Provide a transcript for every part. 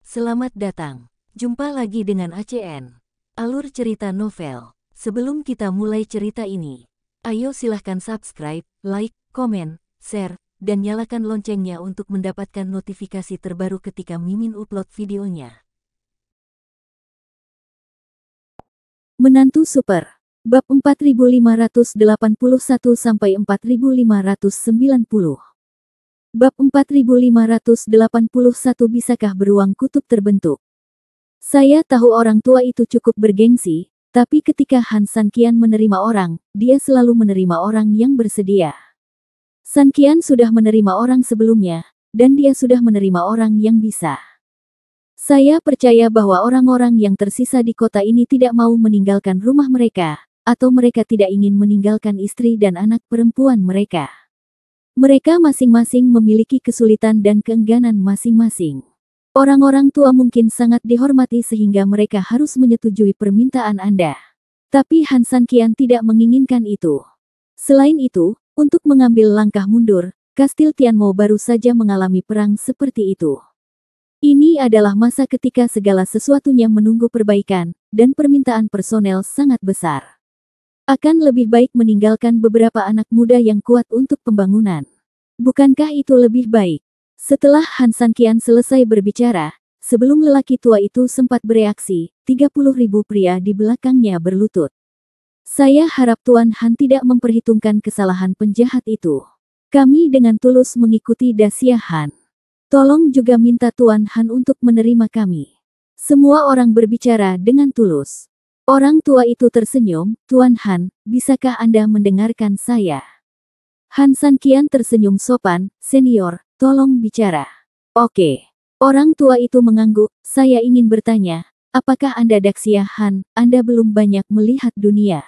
Selamat datang. Jumpa lagi dengan ACN. Alur cerita novel. Sebelum kita mulai cerita ini, ayo silahkan subscribe, like, komen, share, dan nyalakan loncengnya untuk mendapatkan notifikasi terbaru ketika Mimin upload videonya. Menantu Super. Bab 4581-4590. Bab 4581, bisakah beruang kutub terbentuk? Saya tahu orang tua itu cukup bergengsi, tapi ketika Han Sanqian menerima orang, dia selalu menerima orang yang bersedia. Sanqian sudah menerima orang sebelumnya, dan dia sudah menerima orang yang bisa. Saya percaya bahwa orang-orang yang tersisa di kota ini tidak mau meninggalkan rumah mereka, atau mereka tidak ingin meninggalkan istri dan anak perempuan mereka. Mereka masing-masing memiliki kesulitan dan keengganan masing-masing. Orang-orang tua mungkin sangat dihormati sehingga mereka harus menyetujui permintaan Anda. Tapi Han Sanqian tidak menginginkan itu. Selain itu, untuk mengambil langkah mundur, Kastil Tianmo baru saja mengalami perang seperti itu. Ini adalah masa ketika segala sesuatunya menunggu perbaikan, dan permintaan personel sangat besar. Akan lebih baik meninggalkan beberapa anak muda yang kuat untuk pembangunan. Bukankah itu lebih baik? Setelah Han Sanqian selesai berbicara, sebelum lelaki tua itu sempat bereaksi, 30.000 pria di belakangnya berlutut. Saya harap Tuan Han tidak memperhitungkan kesalahan penjahat itu. Kami dengan tulus mengikuti Dasia Han. Tolong juga minta Tuan Han untuk menerima kami. Semua orang berbicara dengan tulus. Orang tua itu tersenyum, Tuan Han, bisakah Anda mendengarkan saya? Han Sanqian tersenyum sopan, senior, tolong bicara. Oke. Orang tua itu mengangguk, saya ingin bertanya, apakah Anda Daxia Han, Anda belum banyak melihat dunia.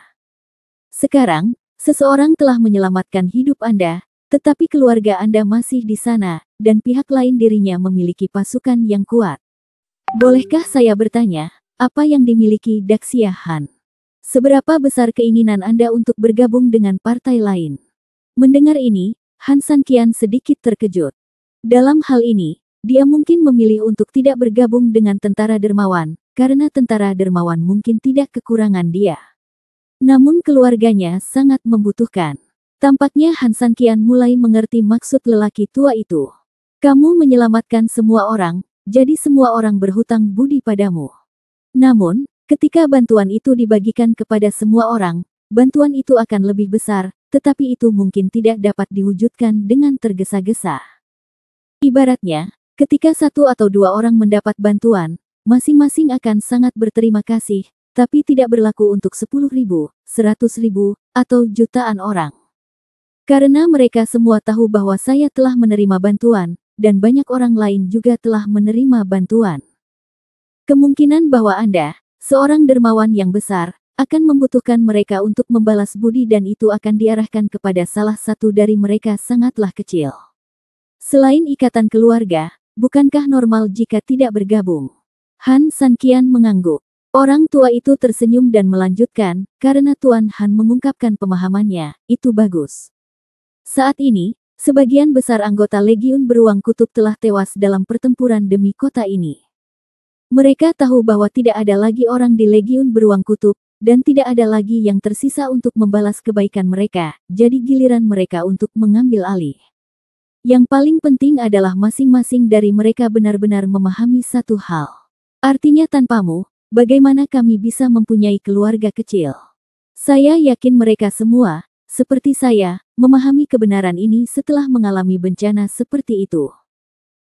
Sekarang, seseorang telah menyelamatkan hidup Anda, tetapi keluarga Anda masih di sana, dan pihak lain dirinya memiliki pasukan yang kuat. Bolehkah saya bertanya, apa yang dimiliki Daxia Han? Seberapa besar keinginan Anda untuk bergabung dengan partai lain? Mendengar ini, Han Sanqian sedikit terkejut. Dalam hal ini, dia mungkin memilih untuk tidak bergabung dengan tentara dermawan, karena tentara dermawan mungkin tidak kekurangan dia. Namun keluarganya sangat membutuhkan. Tampaknya Han Sanqian mulai mengerti maksud lelaki tua itu. Kamu menyelamatkan semua orang, jadi semua orang berhutang budi padamu. Namun, ketika bantuan itu dibagikan kepada semua orang, bantuan itu akan lebih besar, tetapi itu mungkin tidak dapat diwujudkan dengan tergesa-gesa. Ibaratnya, ketika satu atau dua orang mendapat bantuan, masing-masing akan sangat berterima kasih, tapi tidak berlaku untuk 10.000, 100.000, atau jutaan orang. Karena mereka semua tahu bahwa saya telah menerima bantuan, dan banyak orang lain juga telah menerima bantuan. Kemungkinan bahwa Anda, seorang dermawan yang besar, akan membutuhkan mereka untuk membalas budi dan itu akan diarahkan kepada salah satu dari mereka sangatlah kecil. Selain ikatan keluarga, bukankah normal jika tidak bergabung? Han Sanqian mengangguk. Orang tua itu tersenyum dan melanjutkan, karena Tuan Han mengungkapkan pemahamannya, itu bagus. Saat ini, sebagian besar anggota Legiun Beruang Kutub telah tewas dalam pertempuran demi kota ini. Mereka tahu bahwa tidak ada lagi orang di Legiun Beruang Kutub, dan tidak ada lagi yang tersisa untuk membalas kebaikan mereka, jadi giliran mereka untuk mengambil alih. Yang paling penting adalah masing-masing dari mereka benar-benar memahami satu hal. Artinya tanpamu, bagaimana kami bisa mempunyai keluarga kecil? Saya yakin mereka semua, seperti saya, memahami kebenaran ini setelah mengalami bencana seperti itu.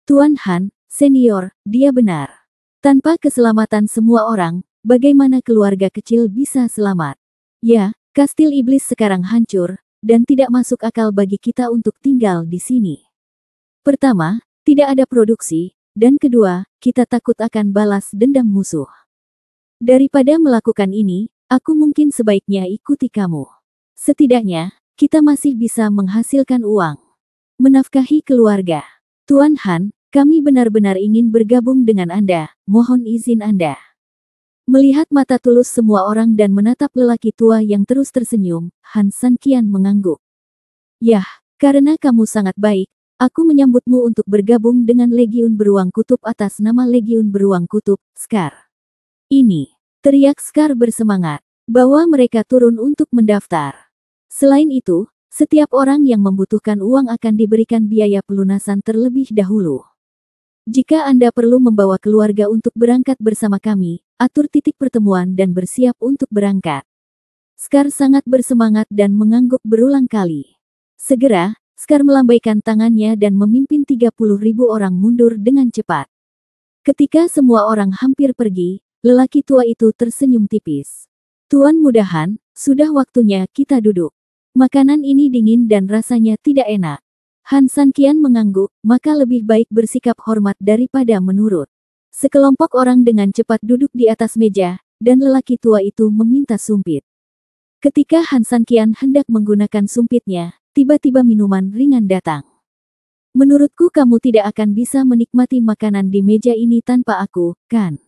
Tuan Han, senior, dia benar. Tanpa keselamatan semua orang, bagaimana keluarga kecil bisa selamat? Ya, Kastil Iblis sekarang hancur, dan tidak masuk akal bagi kita untuk tinggal di sini. Pertama, tidak ada produksi, dan kedua, kita takut akan balas dendam musuh. Daripada melakukan ini, aku mungkin sebaiknya ikuti kamu. Setidaknya, kita masih bisa menghasilkan uang. Menafkahi keluarga. Tuan Han, kami benar-benar ingin bergabung dengan Anda, mohon izin Anda. Melihat mata tulus semua orang dan menatap lelaki tua yang terus tersenyum, Han Sanqian mengangguk. Yah, karena kamu sangat baik, aku menyambutmu untuk bergabung dengan Legiun Beruang Kutub atas nama Legiun Beruang Kutub, Scar. Ini, teriak Scar bersemangat, bahwa mereka turun untuk mendaftar. Selain itu, setiap orang yang membutuhkan uang akan diberikan biaya pelunasan terlebih dahulu. Jika Anda perlu membawa keluarga untuk berangkat bersama kami, atur titik pertemuan dan bersiap untuk berangkat. Scar sangat bersemangat dan mengangguk berulang kali. Segera, Scar melambaikan tangannya dan memimpin 30.000 orang mundur dengan cepat. Ketika semua orang hampir pergi, lelaki tua itu tersenyum tipis. Tuan Mudahan, sudah waktunya kita duduk. Makanan ini dingin dan rasanya tidak enak. Han San Qian mengangguk, maka lebih baik bersikap hormat daripada menurut. Sekelompok orang dengan cepat duduk di atas meja, dan lelaki tua itu meminta sumpit. Ketika Han San Qian hendak menggunakan sumpitnya, tiba-tiba minuman ringan datang. Menurutku kamu tidak akan bisa menikmati makanan di meja ini tanpa aku, kan?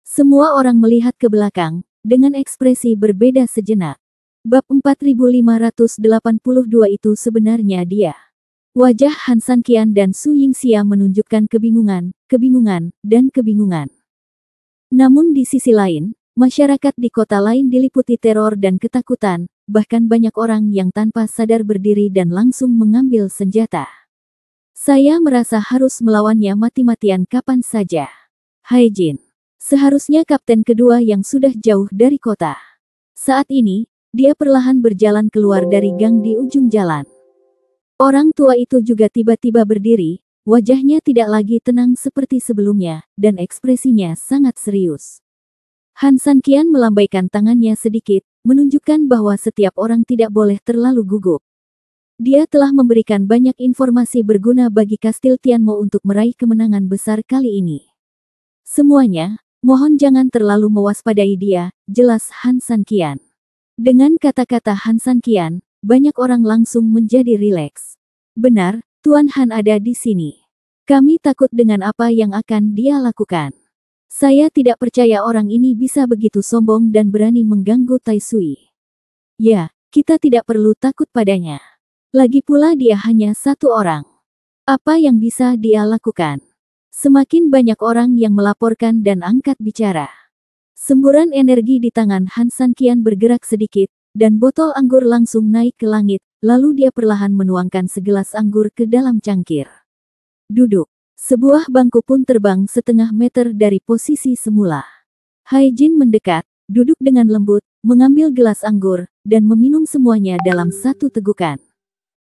Semua orang melihat ke belakang, dengan ekspresi berbeda sejenak. Bab 4582 itu sebenarnya dia. Wajah Han San Qian dan Su Yingxia menunjukkan kebingungan, dan kebingungan. Namun di sisi lain, masyarakat di kota lain diliputi teror dan ketakutan, bahkan banyak orang yang tanpa sadar berdiri dan langsung mengambil senjata. Saya merasa harus melawannya mati-matian kapan saja. Hai Jin. Seharusnya kapten kedua yang sudah jauh dari kota. Saat ini, dia perlahan berjalan keluar dari gang di ujung jalan. Orang tua itu juga tiba-tiba berdiri, wajahnya tidak lagi tenang seperti sebelumnya, dan ekspresinya sangat serius. Han San Qian melambaikan tangannya sedikit, menunjukkan bahwa setiap orang tidak boleh terlalu gugup. Dia telah memberikan banyak informasi berguna bagi Kastil Tianmo untuk meraih kemenangan besar kali ini. Semuanya, mohon jangan terlalu mewaspadai dia, jelas Han San Qian. Dengan kata-kata Han San Qian, banyak orang langsung menjadi rileks. Benar, Tuan Han ada di sini. Kami takut dengan apa yang akan dia lakukan. Saya tidak percaya orang ini bisa begitu sombong dan berani mengganggu Tai Sui. Ya, kita tidak perlu takut padanya. Lagi pula dia hanya satu orang. Apa yang bisa dia lakukan? Semakin banyak orang yang melaporkan dan angkat bicara. Semburan energi di tangan Han San Qian bergerak sedikit, dan botol anggur langsung naik ke langit, lalu dia perlahan menuangkan segelas anggur ke dalam cangkir. Duduk. Sebuah bangku pun terbang setengah meter dari posisi semula. Hai Jin mendekat, duduk dengan lembut, mengambil gelas anggur, dan meminum semuanya dalam satu tegukan.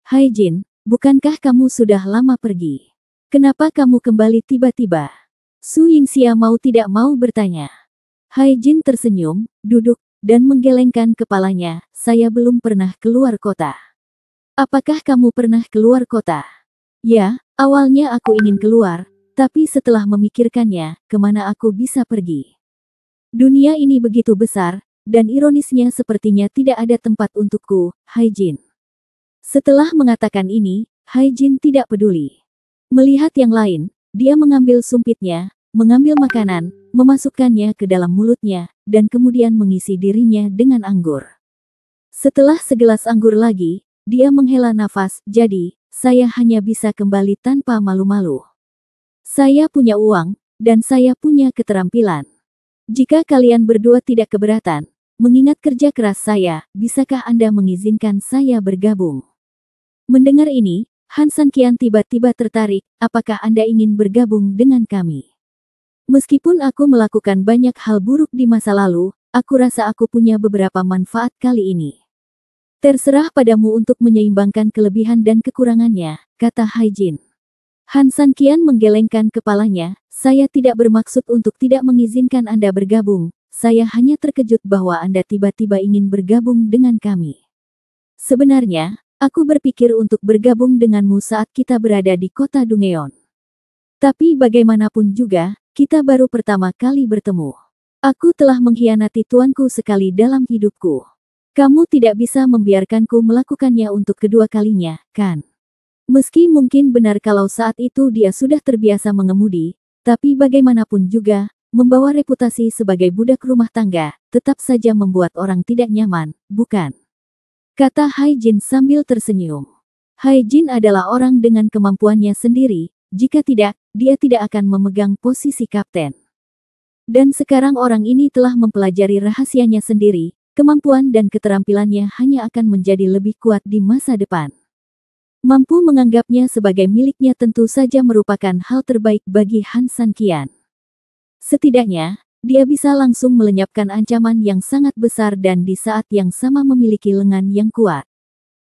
Hai Jin, bukankah kamu sudah lama pergi? Kenapa kamu kembali tiba-tiba? Su Yingxia mau tidak mau bertanya. Hai Jin tersenyum, duduk, dan menggelengkan kepalanya, saya belum pernah keluar kota. Apakah kamu pernah keluar kota? Ya, awalnya aku ingin keluar, tapi setelah memikirkannya, kemana aku bisa pergi? Dunia ini begitu besar, dan ironisnya sepertinya tidak ada tempat untukku, Hai Jin. Setelah mengatakan ini, Hai Jin tidak peduli. Melihat yang lain, dia mengambil sumpitnya, mengambil makanan, memasukkannya ke dalam mulutnya, dan kemudian mengisi dirinya dengan anggur. Setelah segelas anggur lagi, dia menghela nafas, jadi, saya hanya bisa kembali tanpa malu-malu. Saya punya uang, dan saya punya keterampilan. Jika kalian berdua tidak keberatan, mengingat kerja keras saya, bisakah Anda mengizinkan saya bergabung? Mendengar ini, Han San Qian tiba-tiba tertarik, apakah Anda ingin bergabung dengan kami? Meskipun aku melakukan banyak hal buruk di masa lalu, aku rasa aku punya beberapa manfaat kali ini. Terserah padamu untuk menyeimbangkan kelebihan dan kekurangannya, kata Hai Jin. Han San Qian menggelengkan kepalanya, saya tidak bermaksud untuk tidak mengizinkan Anda bergabung, saya hanya terkejut bahwa Anda tiba-tiba ingin bergabung dengan kami. Sebenarnya, aku berpikir untuk bergabung denganmu saat kita berada di kota Dungeon. Tapi bagaimanapun juga, kita baru pertama kali bertemu. Aku telah mengkhianati tuanku sekali dalam hidupku. Kamu tidak bisa membiarkanku melakukannya untuk kedua kalinya, kan? Meski mungkin benar kalau saat itu dia sudah terbiasa mengemudi, tapi bagaimanapun juga, membawa reputasi sebagai budak rumah tangga, tetap saja membuat orang tidak nyaman, bukan? Kata Hai Jin sambil tersenyum. Hai Jin adalah orang dengan kemampuannya sendiri, jika tidak, dia tidak akan memegang posisi kapten. Dan sekarang orang ini telah mempelajari rahasianya sendiri, kemampuan dan keterampilannya hanya akan menjadi lebih kuat di masa depan. Mampu menganggapnya sebagai miliknya tentu saja merupakan hal terbaik bagi Han San Qian. Setidaknya, dia bisa langsung melenyapkan ancaman yang sangat besar dan di saat yang sama memiliki lengan yang kuat.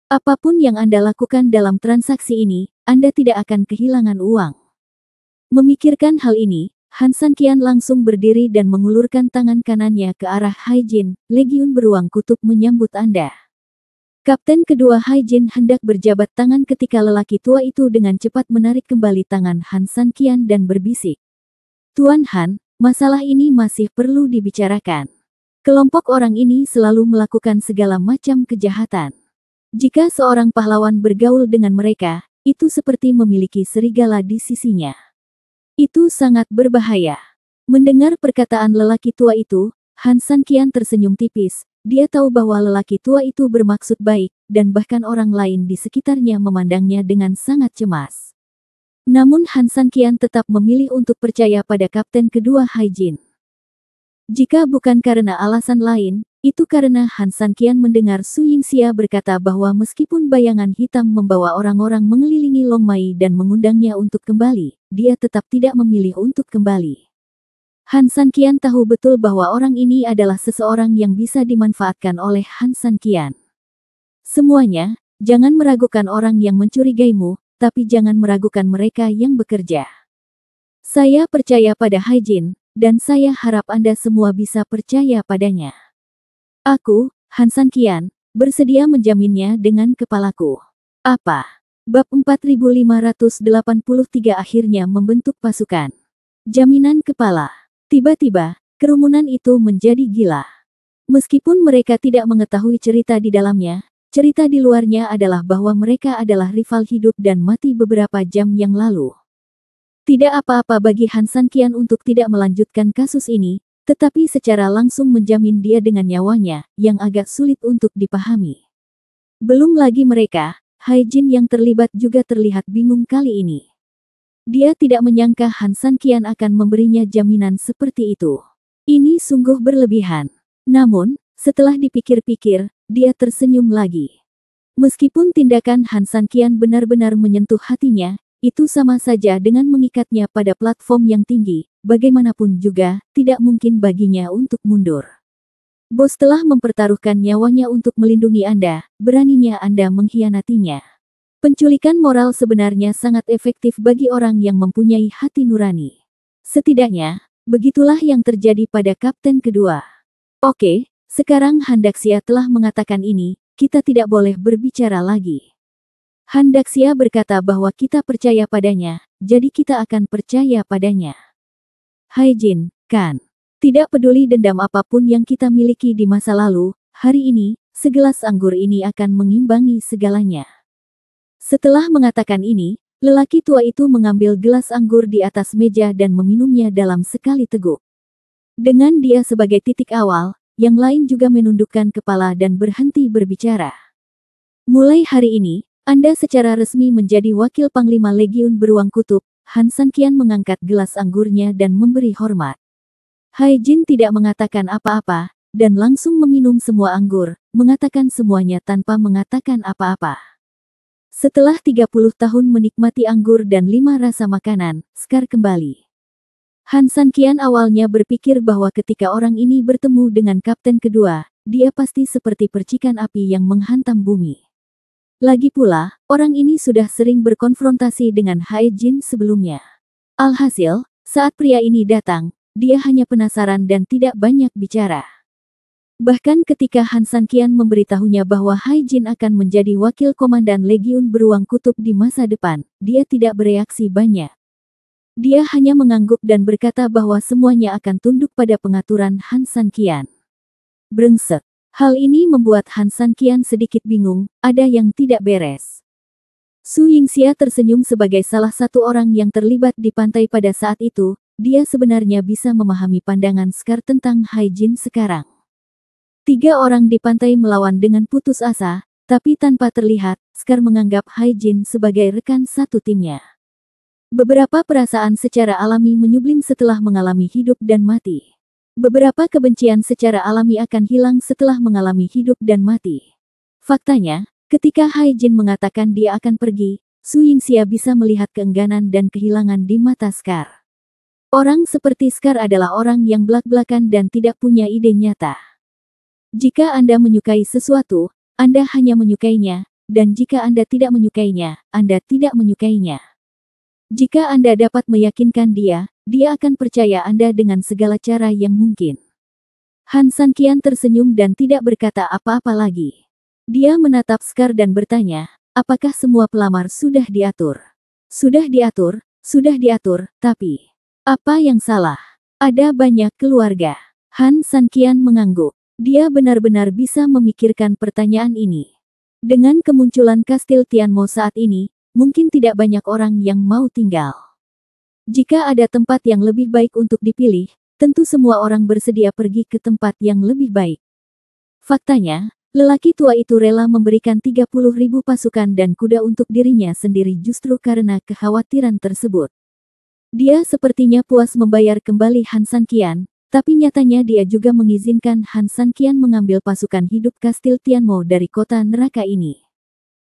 Apapun yang Anda lakukan dalam transaksi ini, Anda tidak akan kehilangan uang. Memikirkan hal ini, Han San Qian langsung berdiri dan mengulurkan tangan kanannya ke arah Hai Jin. Legiun Beruang Kutub menyambut Anda. Kapten kedua Hai Jin hendak berjabat tangan ketika lelaki tua itu dengan cepat menarik kembali tangan Han San Qian dan berbisik. Tuan Han, masalah ini masih perlu dibicarakan. Kelompok orang ini selalu melakukan segala macam kejahatan. Jika seorang pahlawan bergaul dengan mereka, itu seperti memiliki serigala di sisinya. Itu sangat berbahaya. Mendengar perkataan lelaki tua itu, Han San Qian tersenyum tipis. Dia tahu bahwa lelaki tua itu bermaksud baik, dan bahkan orang lain di sekitarnya memandangnya dengan sangat cemas. Namun Han San Qian tetap memilih untuk percaya pada kapten kedua Hai Jin. Jika bukan karena alasan lain, itu karena Han San Qian mendengar Su Yingxia berkata bahwa meskipun bayangan hitam membawa orang-orang mengelilingi Long Mai dan mengundangnya untuk kembali, dia tetap tidak memilih untuk kembali. Han San Qian tahu betul bahwa orang ini adalah seseorang yang bisa dimanfaatkan oleh Han San Qian. Semuanya, jangan meragukan orang yang mencurigaimu, tapi jangan meragukan mereka yang bekerja. Saya percaya pada Hai Jin, dan saya harap Anda semua bisa percaya padanya. Aku, Han San Qian, bersedia menjaminnya dengan kepalaku. Apa? Bab 4583 akhirnya membentuk pasukan. Jaminan kepala. Tiba-tiba, kerumunan itu menjadi gila. Meskipun mereka tidak mengetahui cerita di dalamnya, cerita di luarnya adalah bahwa mereka adalah rival hidup dan mati beberapa jam yang lalu. Tidak apa-apa bagi Han San Qian untuk tidak melanjutkan kasus ini, tetapi secara langsung menjamin dia dengan nyawanya, yang agak sulit untuk dipahami. Belum lagi mereka, Hai Jin yang terlibat juga terlihat bingung kali ini. Dia tidak menyangka Han San Qian akan memberinya jaminan seperti itu. Ini sungguh berlebihan. Namun, setelah dipikir-pikir, dia tersenyum lagi. Meskipun tindakan Han San Qian benar-benar menyentuh hatinya, itu sama saja dengan mengikatnya pada platform yang tinggi. Bagaimanapun juga, tidak mungkin baginya untuk mundur. Bos telah mempertaruhkan nyawanya untuk melindungi Anda, beraninya Anda mengkhianatinya. Penculikan moral sebenarnya sangat efektif bagi orang yang mempunyai hati nurani. Setidaknya, begitulah yang terjadi pada kapten kedua. Oke, sekarang Han Daxia telah mengatakan ini, kita tidak boleh berbicara lagi. Han Daxia berkata bahwa kita percaya padanya, jadi kita akan percaya padanya. Hai Jin, kan? Tidak peduli dendam apapun yang kita miliki di masa lalu, hari ini, segelas anggur ini akan mengimbangi segalanya. Setelah mengatakan ini, lelaki tua itu mengambil gelas anggur di atas meja dan meminumnya dalam sekali teguk. Dengan dia sebagai titik awal, yang lain juga menundukkan kepala dan berhenti berbicara. Mulai hari ini, Anda secara resmi menjadi wakil Panglima Legiun Beruang Kutub. Han San Qian mengangkat gelas anggurnya dan memberi hormat. Hai Jin tidak mengatakan apa-apa, dan langsung meminum semua anggur, mengatakan semuanya tanpa mengatakan apa-apa. Setelah 30 tahun menikmati anggur dan 5 rasa makanan, Scar kembali. Han San Qian awalnya berpikir bahwa ketika orang ini bertemu dengan kapten kedua, dia pasti seperti percikan api yang menghantam bumi. Lagi pula, orang ini sudah sering berkonfrontasi dengan Hai Jin sebelumnya. Alhasil, saat pria ini datang, dia hanya penasaran dan tidak banyak bicara. Bahkan ketika Han San Qian memberitahunya bahwa Hai Jin akan menjadi wakil komandan Legiun Beruang Kutub di masa depan, dia tidak bereaksi banyak. Dia hanya mengangguk dan berkata bahwa semuanya akan tunduk pada pengaturan Han San Qian. Brengsek. Hal ini membuat Han San Qian sedikit bingung, ada yang tidak beres. Su Yingxia tersenyum sebagai salah satu orang yang terlibat di pantai pada saat itu, dia sebenarnya bisa memahami pandangan Scar tentang Hai Jin sekarang. 3 orang di pantai melawan dengan putus asa, Tapi tanpa terlihat, Scar menganggap Haijin sebagai rekan satu timnya. Beberapa perasaan secara alami menyublim setelah mengalami hidup dan mati. Beberapa kebencian secara alami akan hilang setelah mengalami hidup dan mati. Faktanya, ketika Haijin mengatakan dia akan pergi, Su Yingxia bisa melihat keengganan dan kehilangan di mata Scar. Orang seperti Scar adalah orang yang belak-belakan dan tidak punya ide nyata. Jika Anda menyukai sesuatu, Anda hanya menyukainya, dan jika Anda tidak menyukainya, Anda tidak menyukainya. Jika Anda dapat meyakinkan dia akan percaya Anda dengan segala cara yang mungkin. Han Sanqian tersenyum dan tidak berkata apa-apa lagi. Dia menatap Scar dan bertanya, apakah semua pelamar sudah diatur? Sudah diatur, tapi apa yang salah? Ada banyak keluarga. Han Sanqian mengangguk. Dia benar-benar bisa memikirkan pertanyaan ini. Dengan kemunculan Kastil Tianmo saat ini, mungkin tidak banyak orang yang mau tinggal. Jika ada tempat yang lebih baik untuk dipilih, tentu semua orang bersedia pergi ke tempat yang lebih baik. Faktanya, lelaki tua itu rela memberikan 30.000 pasukan dan kuda untuk dirinya sendiri justru karena kekhawatiran tersebut. Dia sepertinya puas membayar kembali Han Sanqian, tapi nyatanya dia juga mengizinkan Han Sanqian mengambil pasukan hidup Kastil Tianmo dari kota neraka ini.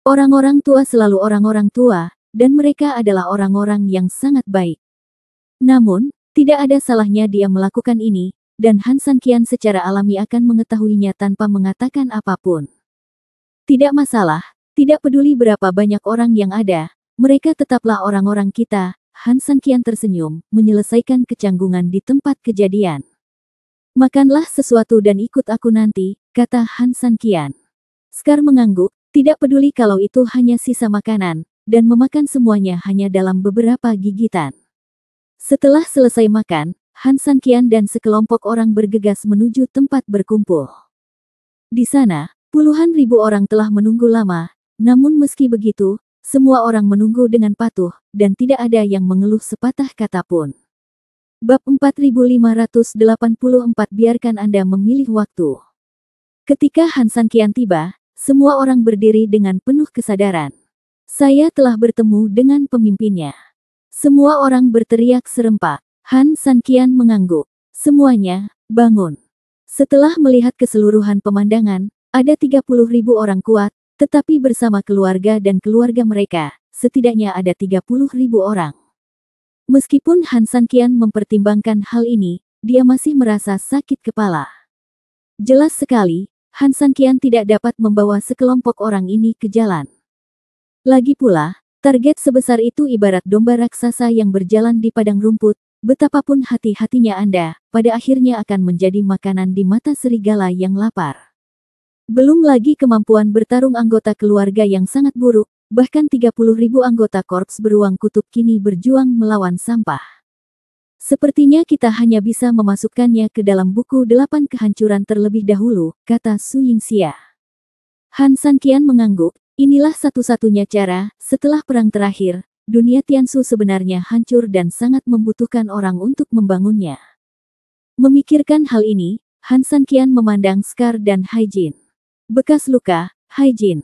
Orang-orang tua selalu orang-orang tua, dan mereka adalah orang-orang yang sangat baik. Namun, tidak ada salahnya dia melakukan ini, dan Han Sanqian secara alami akan mengetahuinya tanpa mengatakan apapun. Tidak masalah, tidak peduli berapa banyak orang yang ada, mereka tetaplah orang-orang kita. Han Sanqian tersenyum, menyelesaikan kecanggungan di tempat kejadian. Makanlah sesuatu dan ikut aku nanti, kata Han Sanqian. Scar mengangguk, tidak peduli kalau itu hanya sisa makanan, dan memakan semuanya hanya dalam beberapa gigitan. Setelah selesai makan, Han Sanqian dan sekelompok orang bergegas menuju tempat berkumpul. Di sana, puluhan ribu orang telah menunggu lama, namun meski begitu, semua orang menunggu dengan patuh, dan tidak ada yang mengeluh sepatah kata pun. Bab 4584 biarkan Anda memilih waktu. Ketika Han Sanqian tiba, semua orang berdiri dengan penuh kesadaran. Saya telah bertemu dengan pemimpinnya. Semua orang berteriak serempak. Han Sanqian mengangguk. Semuanya, bangun. Setelah melihat keseluruhan pemandangan, ada 30.000 orang kuat, tetapi bersama keluarga dan keluarga mereka, setidaknya ada 30.000 orang. Meskipun Han Sanqian mempertimbangkan hal ini, dia masih merasa sakit kepala. Jelas sekali, Han Sanqian tidak dapat membawa sekelompok orang ini ke jalan. Lagi pula, target sebesar itu ibarat domba raksasa yang berjalan di padang rumput, betapapun hati-hatinya Anda, pada akhirnya akan menjadi makanan di mata serigala yang lapar. Belum lagi kemampuan bertarung anggota keluarga yang sangat buruk, bahkan 30.000 anggota korps beruang kutub kini berjuang melawan sampah. Sepertinya kita hanya bisa memasukkannya ke dalam buku 8 kehancuran terlebih dahulu, kata Su Yingxia. Han Sanqian mengangguk, inilah satu-satunya cara, setelah perang terakhir, dunia Tiansu sebenarnya hancur dan sangat membutuhkan orang untuk membangunnya. Memikirkan hal ini, Han Sanqian memandang Scar dan Haijin. Bekas luka, Haijin.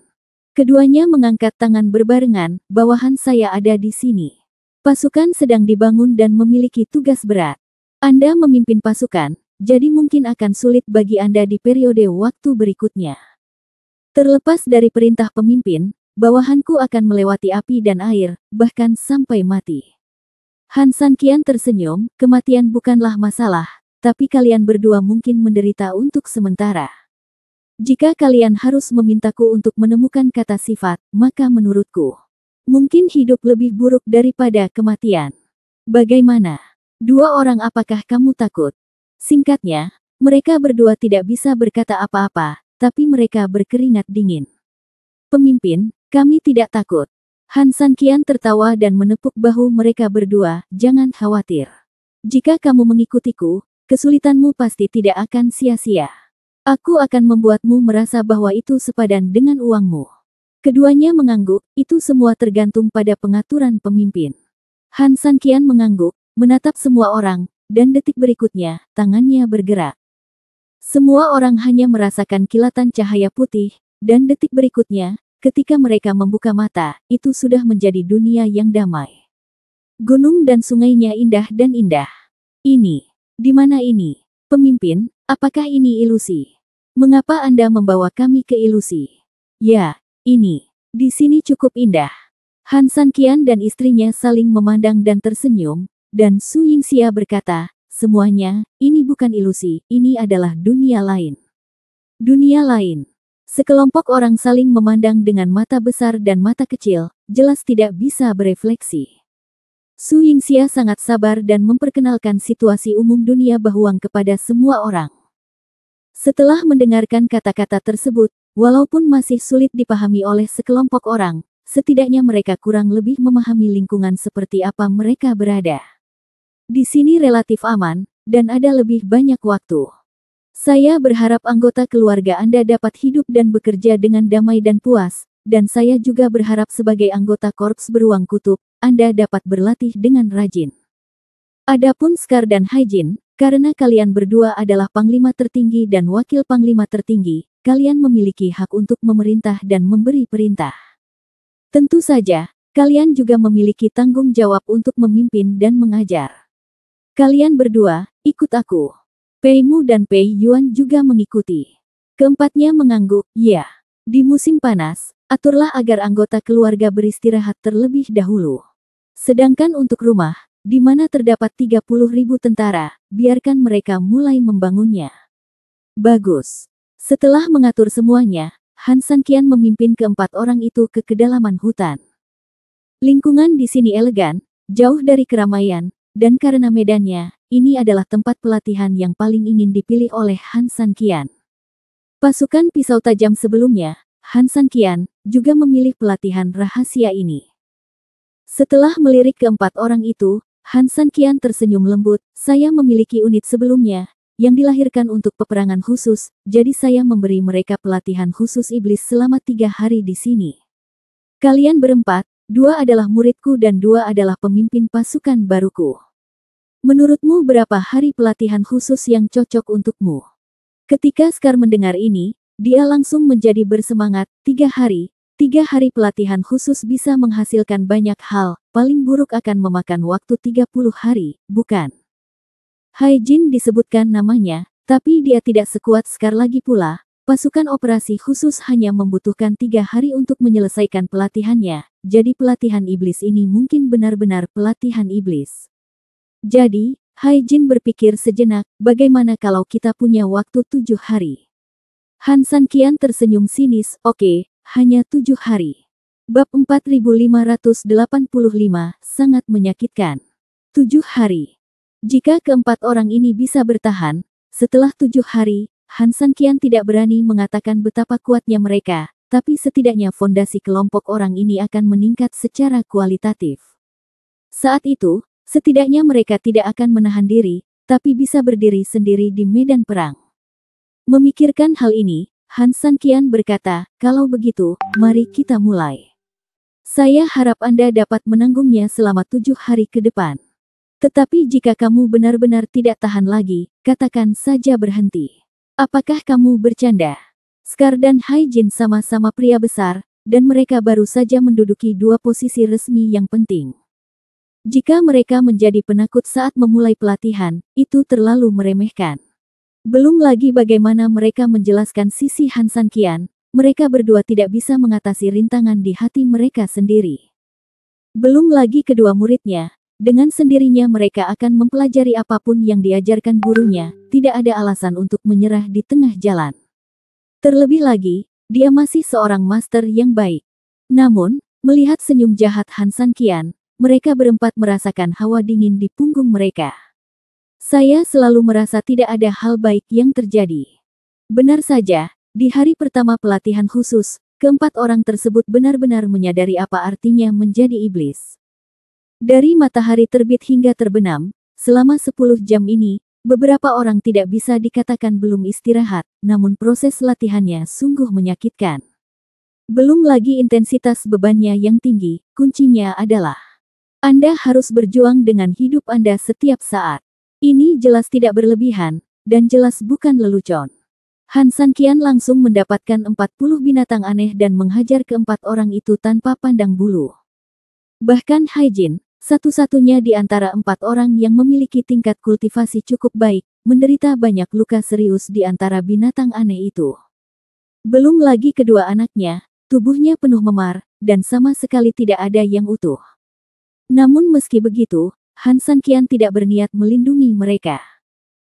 Keduanya mengangkat tangan berbarengan, bawahan saya ada di sini. Pasukan sedang dibangun dan memiliki tugas berat. Anda memimpin pasukan, jadi mungkin akan sulit bagi Anda di periode waktu berikutnya. Terlepas dari perintah pemimpin, bawahanku akan melewati api dan air, bahkan sampai mati. Han Sanqian tersenyum, kematian bukanlah masalah, tapi kalian berdua mungkin menderita untuk sementara. Jika kalian harus memintaku untuk menemukan kata sifat, maka menurutku, mungkin hidup lebih buruk daripada kematian. Bagaimana? Dua orang apakah kamu takut? Singkatnya, mereka berdua tidak bisa berkata apa-apa, tapi mereka berkeringat dingin. Pemimpin, kami tidak takut. Han Sanqian tertawa dan menepuk bahu mereka berdua, jangan khawatir. Jika kamu mengikutiku, kesulitanmu pasti tidak akan sia-sia. Aku akan membuatmu merasa bahwa itu sepadan dengan uangmu. Keduanya mengangguk, itu semua tergantung pada pengaturan pemimpin. Han Sanqian mengangguk, menatap semua orang, dan detik berikutnya, tangannya bergerak. Semua orang hanya merasakan kilatan cahaya putih, dan detik berikutnya, ketika mereka membuka mata, itu sudah menjadi dunia yang damai. Gunung dan sungainya indah dan indah. Ini, di mana ini? Pemimpin, apakah ini ilusi? Mengapa Anda membawa kami ke ilusi? Ya, ini. Di sini cukup indah. Han Sanqian dan istrinya saling memandang dan tersenyum, dan Su Yingxia berkata, semuanya, ini bukan ilusi, ini adalah dunia lain. Dunia lain. Sekelompok orang saling memandang dengan mata besar dan mata kecil, jelas tidak bisa berefleksi. Su Yingxia sangat sabar dan memperkenalkan situasi umum dunia Bahuang kepada semua orang. Setelah mendengarkan kata-kata tersebut, walaupun masih sulit dipahami oleh sekelompok orang, setidaknya mereka kurang lebih memahami lingkungan seperti apa mereka berada. Di sini relatif aman, dan ada lebih banyak waktu. Saya berharap anggota keluarga Anda dapat hidup dan bekerja dengan damai dan puas, dan saya juga berharap sebagai anggota Korps Beruang Kutub, Anda dapat berlatih dengan rajin. Adapun Scar dan Haijin, karena kalian berdua adalah Panglima tertinggi dan Wakil Panglima tertinggi, kalian memiliki hak untuk memerintah dan memberi perintah. Tentu saja, kalian juga memiliki tanggung jawab untuk memimpin dan mengajar. Kalian berdua, ikut aku. Pei Mu dan Pei Yuan juga mengikuti. Keempatnya mengangguk, ya. Di musim panas, aturlah agar anggota keluarga beristirahat terlebih dahulu. Sedangkan untuk rumah, di mana terdapat 30.000 tentara, biarkan mereka mulai membangunnya. Bagus. Setelah mengatur semuanya, Han Sanqian memimpin keempat orang itu ke kedalaman hutan. Lingkungan di sini elegan, jauh dari keramaian, dan karena medannya, ini adalah tempat pelatihan yang paling ingin dipilih oleh Han Sanqian. Pasukan pisau tajam sebelumnya, Han Sanqian, juga memilih pelatihan rahasia ini. Setelah melirik keempat orang itu, Han Sanqian tersenyum lembut, saya memiliki unit sebelumnya, yang dilahirkan untuk peperangan khusus, jadi saya memberi mereka pelatihan khusus iblis selama 3 hari di sini. Kalian berempat, 2 adalah muridku dan 2 adalah pemimpin pasukan baruku. Menurutmu berapa hari pelatihan khusus yang cocok untukmu? Ketika Scar mendengar ini, dia langsung menjadi bersemangat, 3 hari. 3 hari pelatihan khusus bisa menghasilkan banyak hal, paling buruk akan memakan waktu 30 hari, bukan? Haijin disebutkan namanya, tapi dia tidak sekuat Scar lagi pula. Pasukan operasi khusus hanya membutuhkan 3 hari untuk menyelesaikan pelatihannya, jadi pelatihan iblis ini mungkin benar-benar pelatihan iblis. Jadi, Haijin berpikir sejenak, bagaimana kalau kita punya waktu 7 hari? Han Sanqian tersenyum sinis, oke, hanya 7 hari. Bab 4585, sangat menyakitkan. 7 hari. Jika keempat orang ini bisa bertahan, setelah 7 hari, Han Sanqian tidak berani mengatakan betapa kuatnya mereka, tapi setidaknya fondasi kelompok orang ini akan meningkat secara kualitatif. Saat itu, setidaknya mereka tidak akan menahan diri, tapi bisa berdiri sendiri di medan perang. Memikirkan hal ini, Han Sanqian berkata, kalau begitu, mari kita mulai. Saya harap Anda dapat menanggungnya selama 7 hari ke depan. Tetapi jika kamu benar-benar tidak tahan lagi, katakan saja berhenti. Apakah kamu bercanda? Scar dan Haijin sama-sama pria besar, dan mereka baru saja menduduki 2 posisi resmi yang penting. Jika mereka menjadi penakut saat memulai pelatihan, itu terlalu meremehkan. Belum lagi bagaimana mereka menjelaskan sisi Han Sanqian, mereka berdua tidak bisa mengatasi rintangan di hati mereka sendiri. Belum lagi kedua muridnya, dengan sendirinya mereka akan mempelajari apapun yang diajarkan gurunya, tidak ada alasan untuk menyerah di tengah jalan. Terlebih lagi, dia masih seorang master yang baik. Namun, melihat senyum jahat Han Sanqian, mereka berempat merasakan hawa dingin di punggung mereka. Saya selalu merasa tidak ada hal baik yang terjadi. Benar saja, di hari pertama pelatihan khusus, keempat orang tersebut benar-benar menyadari apa artinya menjadi iblis. Dari matahari terbit hingga terbenam, selama 10 jam ini, beberapa orang tidak bisa dikatakan belum istirahat, namun proses latihannya sungguh menyakitkan. Belum lagi intensitas bebannya yang tinggi, kuncinya adalah Anda harus berjuang dengan hidup Anda setiap saat. Ini jelas tidak berlebihan, dan jelas bukan lelucon. Han San Qian langsung mendapatkan 40 binatang aneh dan menghajar keempat orang itu tanpa pandang bulu. Bahkan Hai Jin, satu-satunya di antara 4 orang yang memiliki tingkat kultivasi cukup baik, menderita banyak luka serius di antara binatang aneh itu. Belum lagi kedua anaknya, tubuhnya penuh memar, dan sama sekali tidak ada yang utuh. Namun meski begitu, Han San Qian tidak berniat melindungi mereka.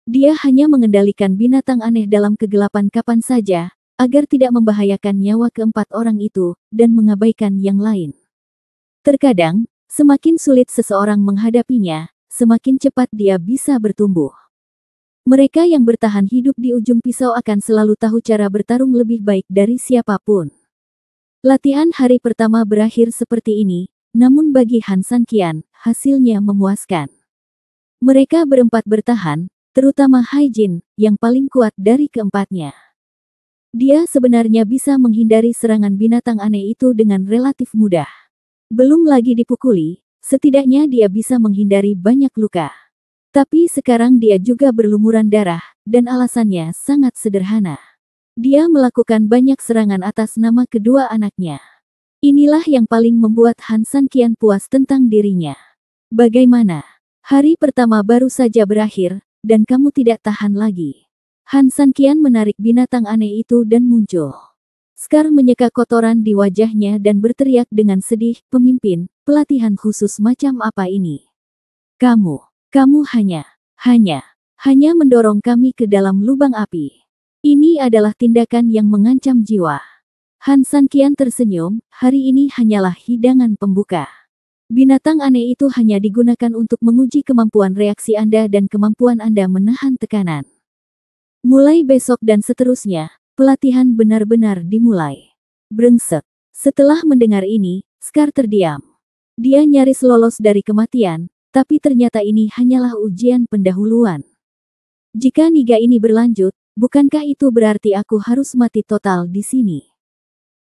Dia hanya mengendalikan binatang aneh dalam kegelapan kapan saja, agar tidak membahayakan nyawa keempat orang itu, dan mengabaikan yang lain. Terkadang, semakin sulit seseorang menghadapinya, semakin cepat dia bisa bertumbuh. Mereka yang bertahan hidup di ujung pisau akan selalu tahu cara bertarung lebih baik dari siapapun. Latihan hari pertama berakhir seperti ini, namun bagi Han San Qian, hasilnya memuaskan. Mereka berempat bertahan, terutama Hai Jin, yang paling kuat dari keempatnya. Dia sebenarnya bisa menghindari serangan binatang aneh itu dengan relatif mudah. Belum lagi dipukuli, setidaknya dia bisa menghindari banyak luka. Tapi sekarang dia juga berlumuran darah, dan alasannya sangat sederhana. Dia melakukan banyak serangan atas nama kedua anaknya. Inilah yang paling membuat Han San Qian puas tentang dirinya. Bagaimana? Hari pertama baru saja berakhir, dan kamu tidak tahan lagi. Han San Qian menarik binatang aneh itu dan muncul. Scar menyeka kotoran di wajahnya dan berteriak dengan sedih, "Pemimpin, pelatihan khusus macam apa ini? Kamu hanya mendorong kami ke dalam lubang api. Ini adalah tindakan yang mengancam jiwa." Han San Qian tersenyum, "Hari ini hanyalah hidangan pembuka. Binatang aneh itu hanya digunakan untuk menguji kemampuan reaksi Anda dan kemampuan Anda menahan tekanan. Mulai besok dan seterusnya, pelatihan benar-benar dimulai." Brengsek. Setelah mendengar ini, Scar terdiam. Dia nyaris lolos dari kematian, tapi ternyata ini hanyalah ujian pendahuluan. Jika niga ini berlanjut, bukankah itu berarti aku harus mati total di sini?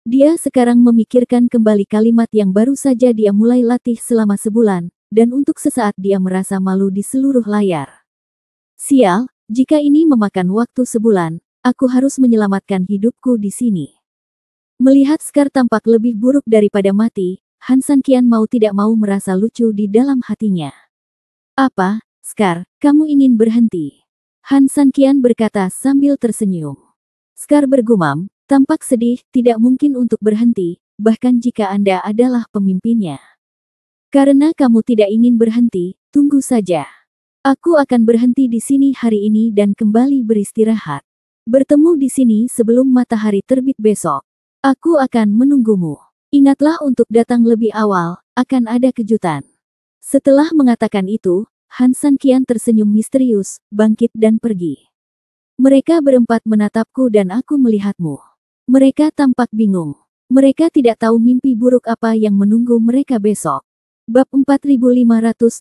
Dia sekarang memikirkan kembali kalimat yang baru saja dia mulai latih selama sebulan, dan untuk sesaat dia merasa malu di seluruh layar. Sial, jika ini memakan waktu sebulan, aku harus menyelamatkan hidupku di sini. Melihat Scar tampak lebih buruk daripada mati, Han San Qian mau tidak mau merasa lucu di dalam hatinya. "Apa, Scar, kamu ingin berhenti?" Han San Qian berkata sambil tersenyum. Scar bergumam, tampak sedih, "Tidak mungkin untuk berhenti, bahkan jika Anda adalah pemimpinnya. Karena kamu tidak ingin berhenti, tunggu saja. Aku akan berhenti di sini hari ini dan kembali beristirahat. Bertemu di sini sebelum matahari terbit besok. Aku akan menunggumu. Ingatlah untuk datang lebih awal, akan ada kejutan." Setelah mengatakan itu, Han San Qian tersenyum misterius, bangkit dan pergi. Mereka berempat menatapku dan aku melihatmu. Mereka tampak bingung. Mereka tidak tahu mimpi buruk apa yang menunggu mereka besok. Bab 4586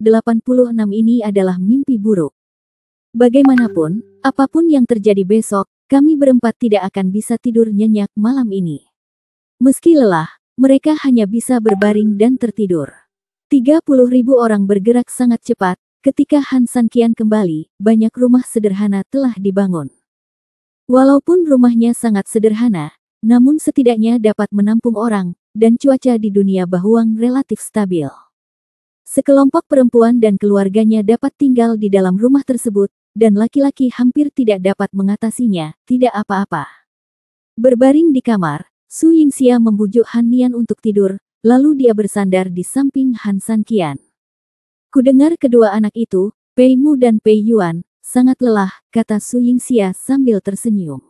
ini adalah mimpi buruk. Bagaimanapun, apapun yang terjadi besok, kami berempat tidak akan bisa tidur nyenyak malam ini. Meski lelah, mereka hanya bisa berbaring dan tertidur. 30.000 orang bergerak sangat cepat. Ketika Han San Qian kembali, banyak rumah sederhana telah dibangun. Walaupun rumahnya sangat sederhana, namun setidaknya dapat menampung orang, dan cuaca di dunia Bahuang relatif stabil. Sekelompok perempuan dan keluarganya dapat tinggal di dalam rumah tersebut, dan laki-laki hampir tidak dapat mengatasinya, tidak apa-apa. Berbaring di kamar, Su Yingxia membujuk Han Nian untuk tidur, lalu dia bersandar di samping Han San Qian. "Kudengar kedua anak itu, Pei Mu dan Pei Yuan, sangat lelah," kata Su Yingxia sambil tersenyum.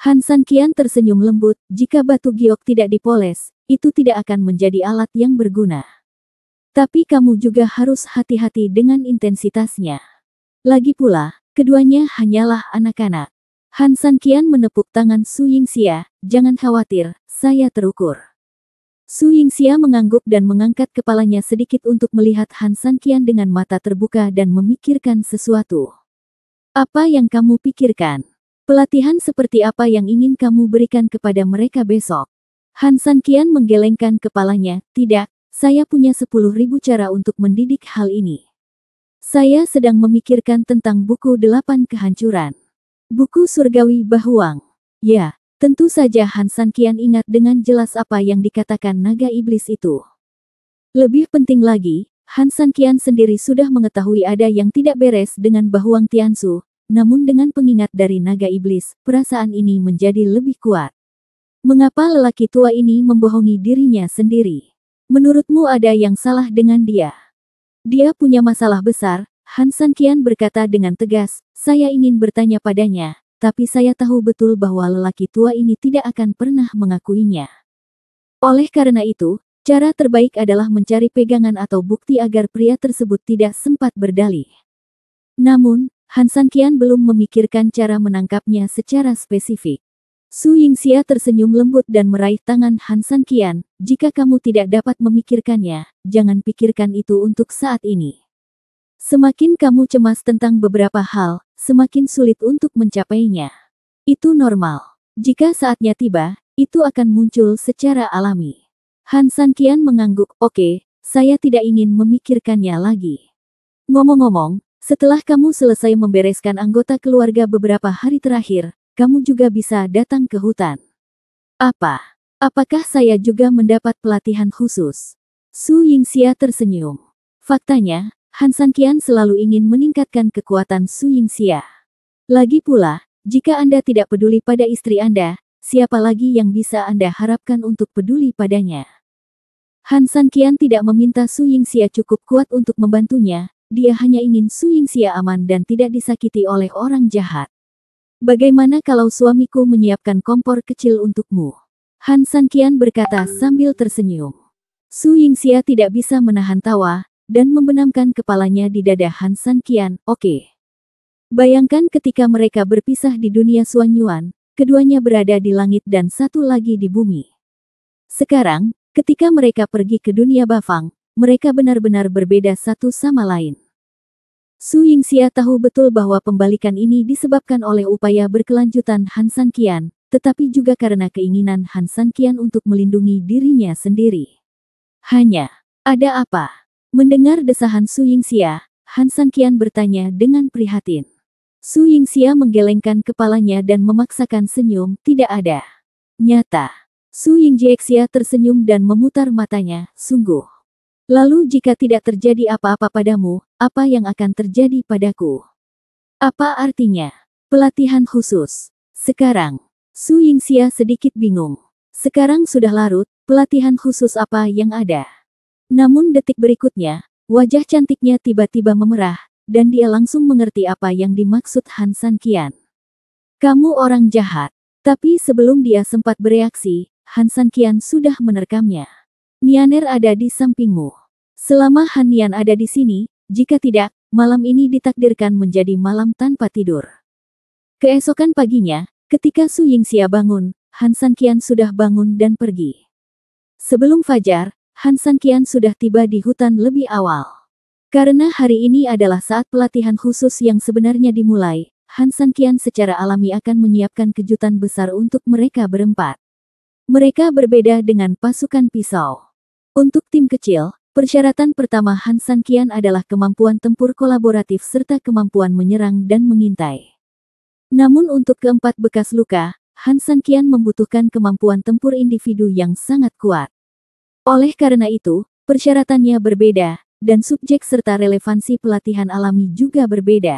Han San Qian tersenyum lembut, "Jika batu giok tidak dipoles, itu tidak akan menjadi alat yang berguna. Tapi kamu juga harus hati-hati dengan intensitasnya. Lagi pula, keduanya hanyalah anak-anak." Han San Qian menepuk tangan Su Yingxia, "Jangan khawatir, saya terukur." Su Yingxia mengangguk dan mengangkat kepalanya sedikit untuk melihat Han San Qian dengan mata terbuka dan memikirkan sesuatu. "Apa yang kamu pikirkan? Pelatihan seperti apa yang ingin kamu berikan kepada mereka besok?" Han San Qian menggelengkan kepalanya, "Tidak, saya punya 10.000 cara untuk mendidik hal ini. Saya sedang memikirkan tentang buku 8 kehancuran. Buku Surgawi Bahuang. Ya, tentu saja Han San Qian ingat dengan jelas apa yang dikatakan naga iblis itu. Lebih penting lagi, Han San Qian sendiri sudah mengetahui ada yang tidak beres dengan Bahuang Tiansu, namun dengan pengingat dari naga iblis, perasaan ini menjadi lebih kuat. Mengapa lelaki tua ini membohongi dirinya sendiri? Menurutmu ada yang salah dengan dia? Dia punya masalah besar, Han San Qian berkata dengan tegas, saya ingin bertanya padanya, tapi saya tahu betul bahwa lelaki tua ini tidak akan pernah mengakuinya. Oleh karena itu, cara terbaik adalah mencari pegangan atau bukti agar pria tersebut tidak sempat berdalih. Namun, Han San Qian belum memikirkan cara menangkapnya secara spesifik. Su Yingxia tersenyum lembut dan meraih tangan Han San Qian, jika kamu tidak dapat memikirkannya, jangan pikirkan itu untuk saat ini. Semakin kamu cemas tentang beberapa hal, semakin sulit untuk mencapainya. Itu normal. Jika saatnya tiba, itu akan muncul secara alami. Han San Qian mengangguk, oke, saya tidak ingin memikirkannya lagi. Ngomong-ngomong, setelah kamu selesai membereskan anggota keluarga beberapa hari terakhir, kamu juga bisa datang ke hutan. Apa? Apakah saya juga mendapat pelatihan khusus? Su Yingxia tersenyum. Faktanya, Han San Qian selalu ingin meningkatkan kekuatan Su Yingxia. Lagi pula, jika Anda tidak peduli pada istri Anda, siapa lagi yang bisa Anda harapkan untuk peduli padanya? Han San Qian tidak meminta Su Yingxia cukup kuat untuk membantunya, dia hanya ingin Su Yingxia aman dan tidak disakiti oleh orang jahat. Bagaimana kalau suamiku menyiapkan kompor kecil untukmu? Han San Qian berkata sambil tersenyum. Su Yingxia tidak bisa menahan tawa, dan membenamkan kepalanya di dada Han San Qian, oke. Bayangkan ketika mereka berpisah di dunia Suanyuan, keduanya berada di langit dan satu lagi di bumi. Sekarang, ketika mereka pergi ke dunia Bafang, mereka benar-benar berbeda satu sama lain. Su Yingxia tahu betul bahwa pembalikan ini disebabkan oleh upaya berkelanjutan Han San Qian, tetapi juga karena keinginan Han San Qian untuk melindungi dirinya sendiri. Hanya, ada apa? Mendengar desahan Su Yingxia, Han San Qian bertanya dengan prihatin. Su Yingxia menggelengkan kepalanya dan memaksakan senyum, tidak ada. Nyata. Su Yingxia tersenyum dan memutar matanya, sungguh. Lalu jika tidak terjadi apa-apa padamu, apa yang akan terjadi padaku? Apa artinya? Pelatihan khusus. Sekarang, Su Yingxia sedikit bingung. Sekarang sudah larut, pelatihan khusus apa yang ada? Namun detik berikutnya, wajah cantiknya tiba-tiba memerah, dan dia langsung mengerti apa yang dimaksud Han San Qian. Kamu orang jahat. Tapi sebelum dia sempat bereaksi, Han San Qian sudah menerkamnya. Nianer ada di sampingmu. Selama Han Nian ada di sini, jika tidak, malam ini ditakdirkan menjadi malam tanpa tidur. Keesokan paginya, ketika Su Yingxia bangun, Han San Qian sudah bangun dan pergi. Sebelum fajar, Han San Qian sudah tiba di hutan lebih awal. Karena hari ini adalah saat pelatihan khusus yang sebenarnya dimulai, Han San Qian secara alami akan menyiapkan kejutan besar untuk mereka berempat. Mereka berbeda dengan pasukan pisau. Untuk tim kecil, persyaratan pertama Han San Qian adalah kemampuan tempur kolaboratif serta kemampuan menyerang dan mengintai. Namun untuk keempat bekas luka, Han San Qian membutuhkan kemampuan tempur individu yang sangat kuat. Oleh karena itu, persyaratannya berbeda, dan subjek serta relevansi pelatihan alami juga berbeda.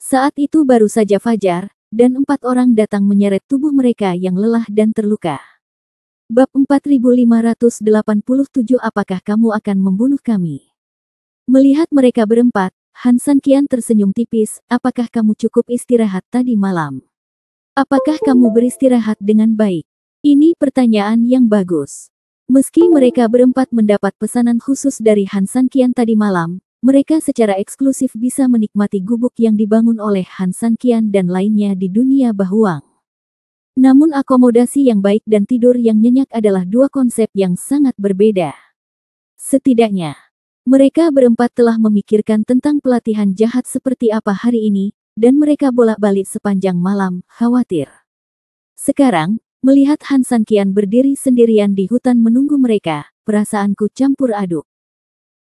Saat itu baru saja fajar, dan 4 orang datang menyeret tubuh mereka yang lelah dan terluka. Bab 4587 Apakah kamu akan membunuh kami? Melihat mereka berempat, Han San Qian tersenyum tipis, apakah kamu cukup istirahat tadi malam? Apakah kamu beristirahat dengan baik? Ini pertanyaan yang bagus. Meski mereka berempat mendapat pesanan khusus dari Han San Qian tadi malam, mereka secara eksklusif bisa menikmati gubuk yang dibangun oleh Han San Qian dan lainnya di dunia Bahuang. Namun akomodasi yang baik dan tidur yang nyenyak adalah dua konsep yang sangat berbeda. Setidaknya, mereka berempat telah memikirkan tentang pelatihan jahat seperti apa hari ini, dan mereka bolak-balik sepanjang malam, khawatir. Sekarang, melihat Han San Qian berdiri sendirian di hutan menunggu mereka, perasaanku campur aduk.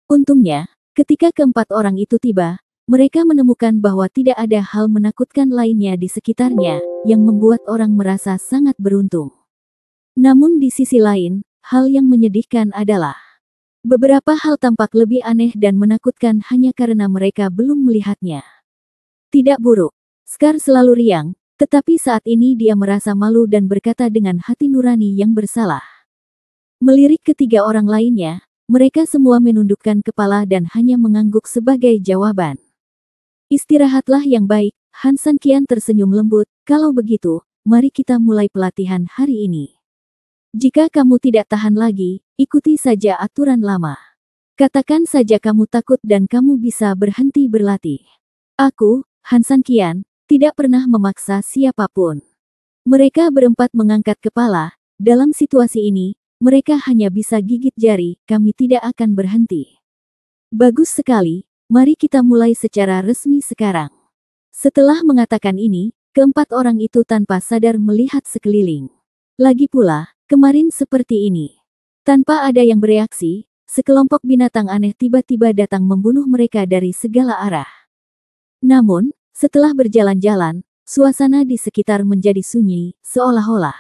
Untungnya, ketika keempat orang itu tiba, mereka menemukan bahwa tidak ada hal menakutkan lainnya di sekitarnya, yang membuat orang merasa sangat beruntung. Namun di sisi lain, hal yang menyedihkan adalah beberapa hal tampak lebih aneh dan menakutkan hanya karena mereka belum melihatnya. Tidak buruk. Scar selalu riang, tetapi saat ini dia merasa malu dan berkata dengan hati nurani yang bersalah. Melirik ketiga orang lainnya, mereka semua menundukkan kepala dan hanya mengangguk sebagai jawaban. Istirahatlah yang baik, Han San Qian tersenyum lembut, kalau begitu, mari kita mulai pelatihan hari ini. Jika kamu tidak tahan lagi, ikuti saja aturan lama. Katakan saja kamu takut dan kamu bisa berhenti berlatih. Aku, Han San Qian, tidak pernah memaksa siapapun. Mereka berempat mengangkat kepala, dalam situasi ini, mereka hanya bisa gigit jari, kami tidak akan berhenti. Bagus sekali, mari kita mulai secara resmi sekarang. Setelah mengatakan ini, keempat orang itu tanpa sadar melihat sekeliling. Lagi pula, kemarin seperti ini. Tanpa ada yang bereaksi, sekelompok binatang aneh tiba-tiba datang membunuh mereka dari segala arah. Namun, setelah berjalan-jalan, suasana di sekitar menjadi sunyi, seolah-olah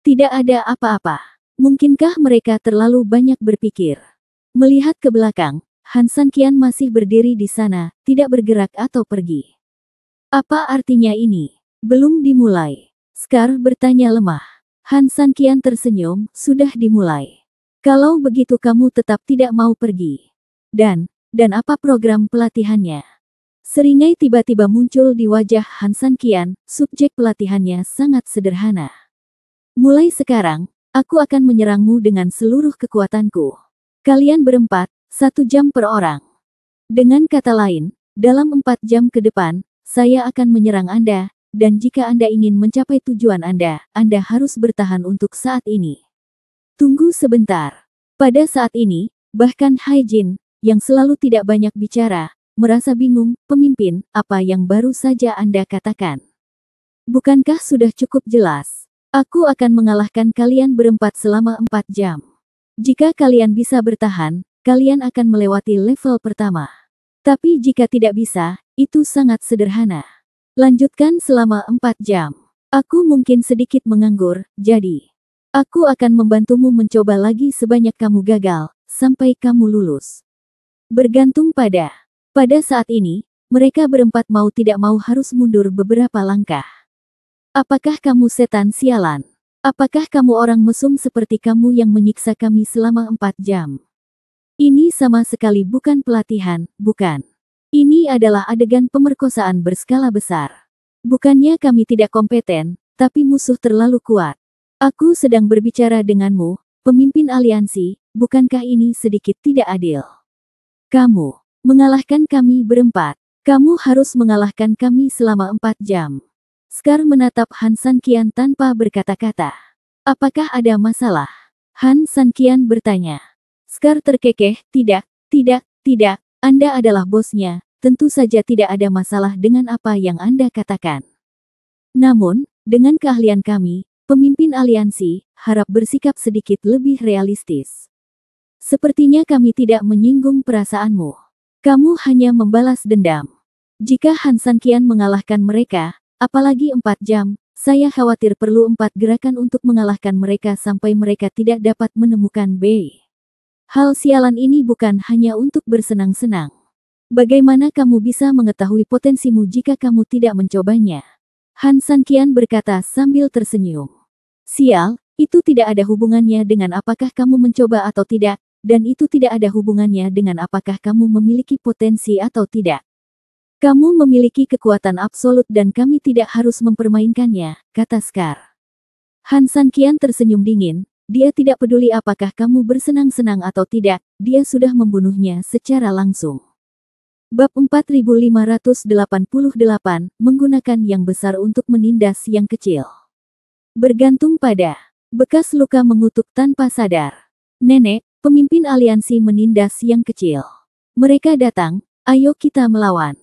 tidak ada apa-apa. Mungkinkah mereka terlalu banyak berpikir? Melihat ke belakang, Han San Qian masih berdiri di sana, tidak bergerak atau pergi. Apa artinya ini? Belum dimulai. Scar bertanya lemah. Han San Qian tersenyum, sudah dimulai. Kalau begitu kamu tetap tidak mau pergi. Dan apa program pelatihannya? Seringai tiba-tiba muncul di wajah Han San Qian, subjek pelatihannya sangat sederhana. Mulai sekarang, aku akan menyerangmu dengan seluruh kekuatanku. Kalian berempat, 1 jam per orang. Dengan kata lain, dalam 4 jam ke depan, saya akan menyerang Anda, dan jika Anda ingin mencapai tujuan Anda harus bertahan untuk saat ini. Tunggu sebentar. Pada saat ini, bahkan Hai Jin, yang selalu tidak banyak bicara, merasa bingung, pemimpin, apa yang baru saja Anda katakan? Bukankah sudah cukup jelas? Aku akan mengalahkan kalian berempat selama 4 jam. Jika kalian bisa bertahan, kalian akan melewati level pertama. Tapi jika tidak bisa, itu sangat sederhana. Lanjutkan selama 4 jam. Aku mungkin sedikit menganggur, jadi aku akan membantumu mencoba lagi sebanyak kamu gagal, sampai kamu lulus. Bergantung pada saat ini, mereka berempat mau tidak mau harus mundur beberapa langkah. Apakah kamu setan sialan? Apakah kamu orang mesum seperti kamu yang menyiksa kami selama 4 jam? Ini sama sekali bukan pelatihan, bukan. Ini adalah adegan pemerkosaan berskala besar. Bukannya kami tidak kompeten, tapi musuh terlalu kuat. Aku sedang berbicara denganmu, pemimpin aliansi, bukankah ini sedikit tidak adil? Kamu mengalahkan kami berempat. Kamu harus mengalahkan kami selama 4 jam. Scar menatap Han San Qian tanpa berkata-kata. Apakah ada masalah? Han San Qian bertanya. Scar terkekeh, tidak, Anda adalah bosnya, tentu saja tidak ada masalah dengan apa yang Anda katakan. Namun, dengan keahlian kami, pemimpin aliansi, harap bersikap sedikit lebih realistis. Sepertinya kami tidak menyinggung perasaanmu. Kamu hanya membalas dendam. Jika Han San Qian mengalahkan mereka, apalagi 4 jam, saya khawatir perlu 4 gerakan untuk mengalahkan mereka sampai mereka tidak dapat menemukan B. Hal sialan ini bukan hanya untuk bersenang-senang. Bagaimana kamu bisa mengetahui potensimu jika kamu tidak mencobanya? Han San Qian berkata sambil tersenyum. Sial, itu tidak ada hubungannya dengan apakah kamu mencoba atau tidak, dan itu tidak ada hubungannya dengan apakah kamu memiliki potensi atau tidak. Kamu memiliki kekuatan absolut dan kami tidak harus mempermainkannya, kata Scar. Han San Qian tersenyum dingin, dia tidak peduli apakah kamu bersenang-senang atau tidak, dia sudah membunuhnya secara langsung. Bab 4588, menggunakan yang besar untuk menindas yang kecil. Bergantung pada bekas luka mengutuk tanpa sadar. Nenek, pemimpin aliansi menindas yang kecil. Mereka datang, ayo kita melawan.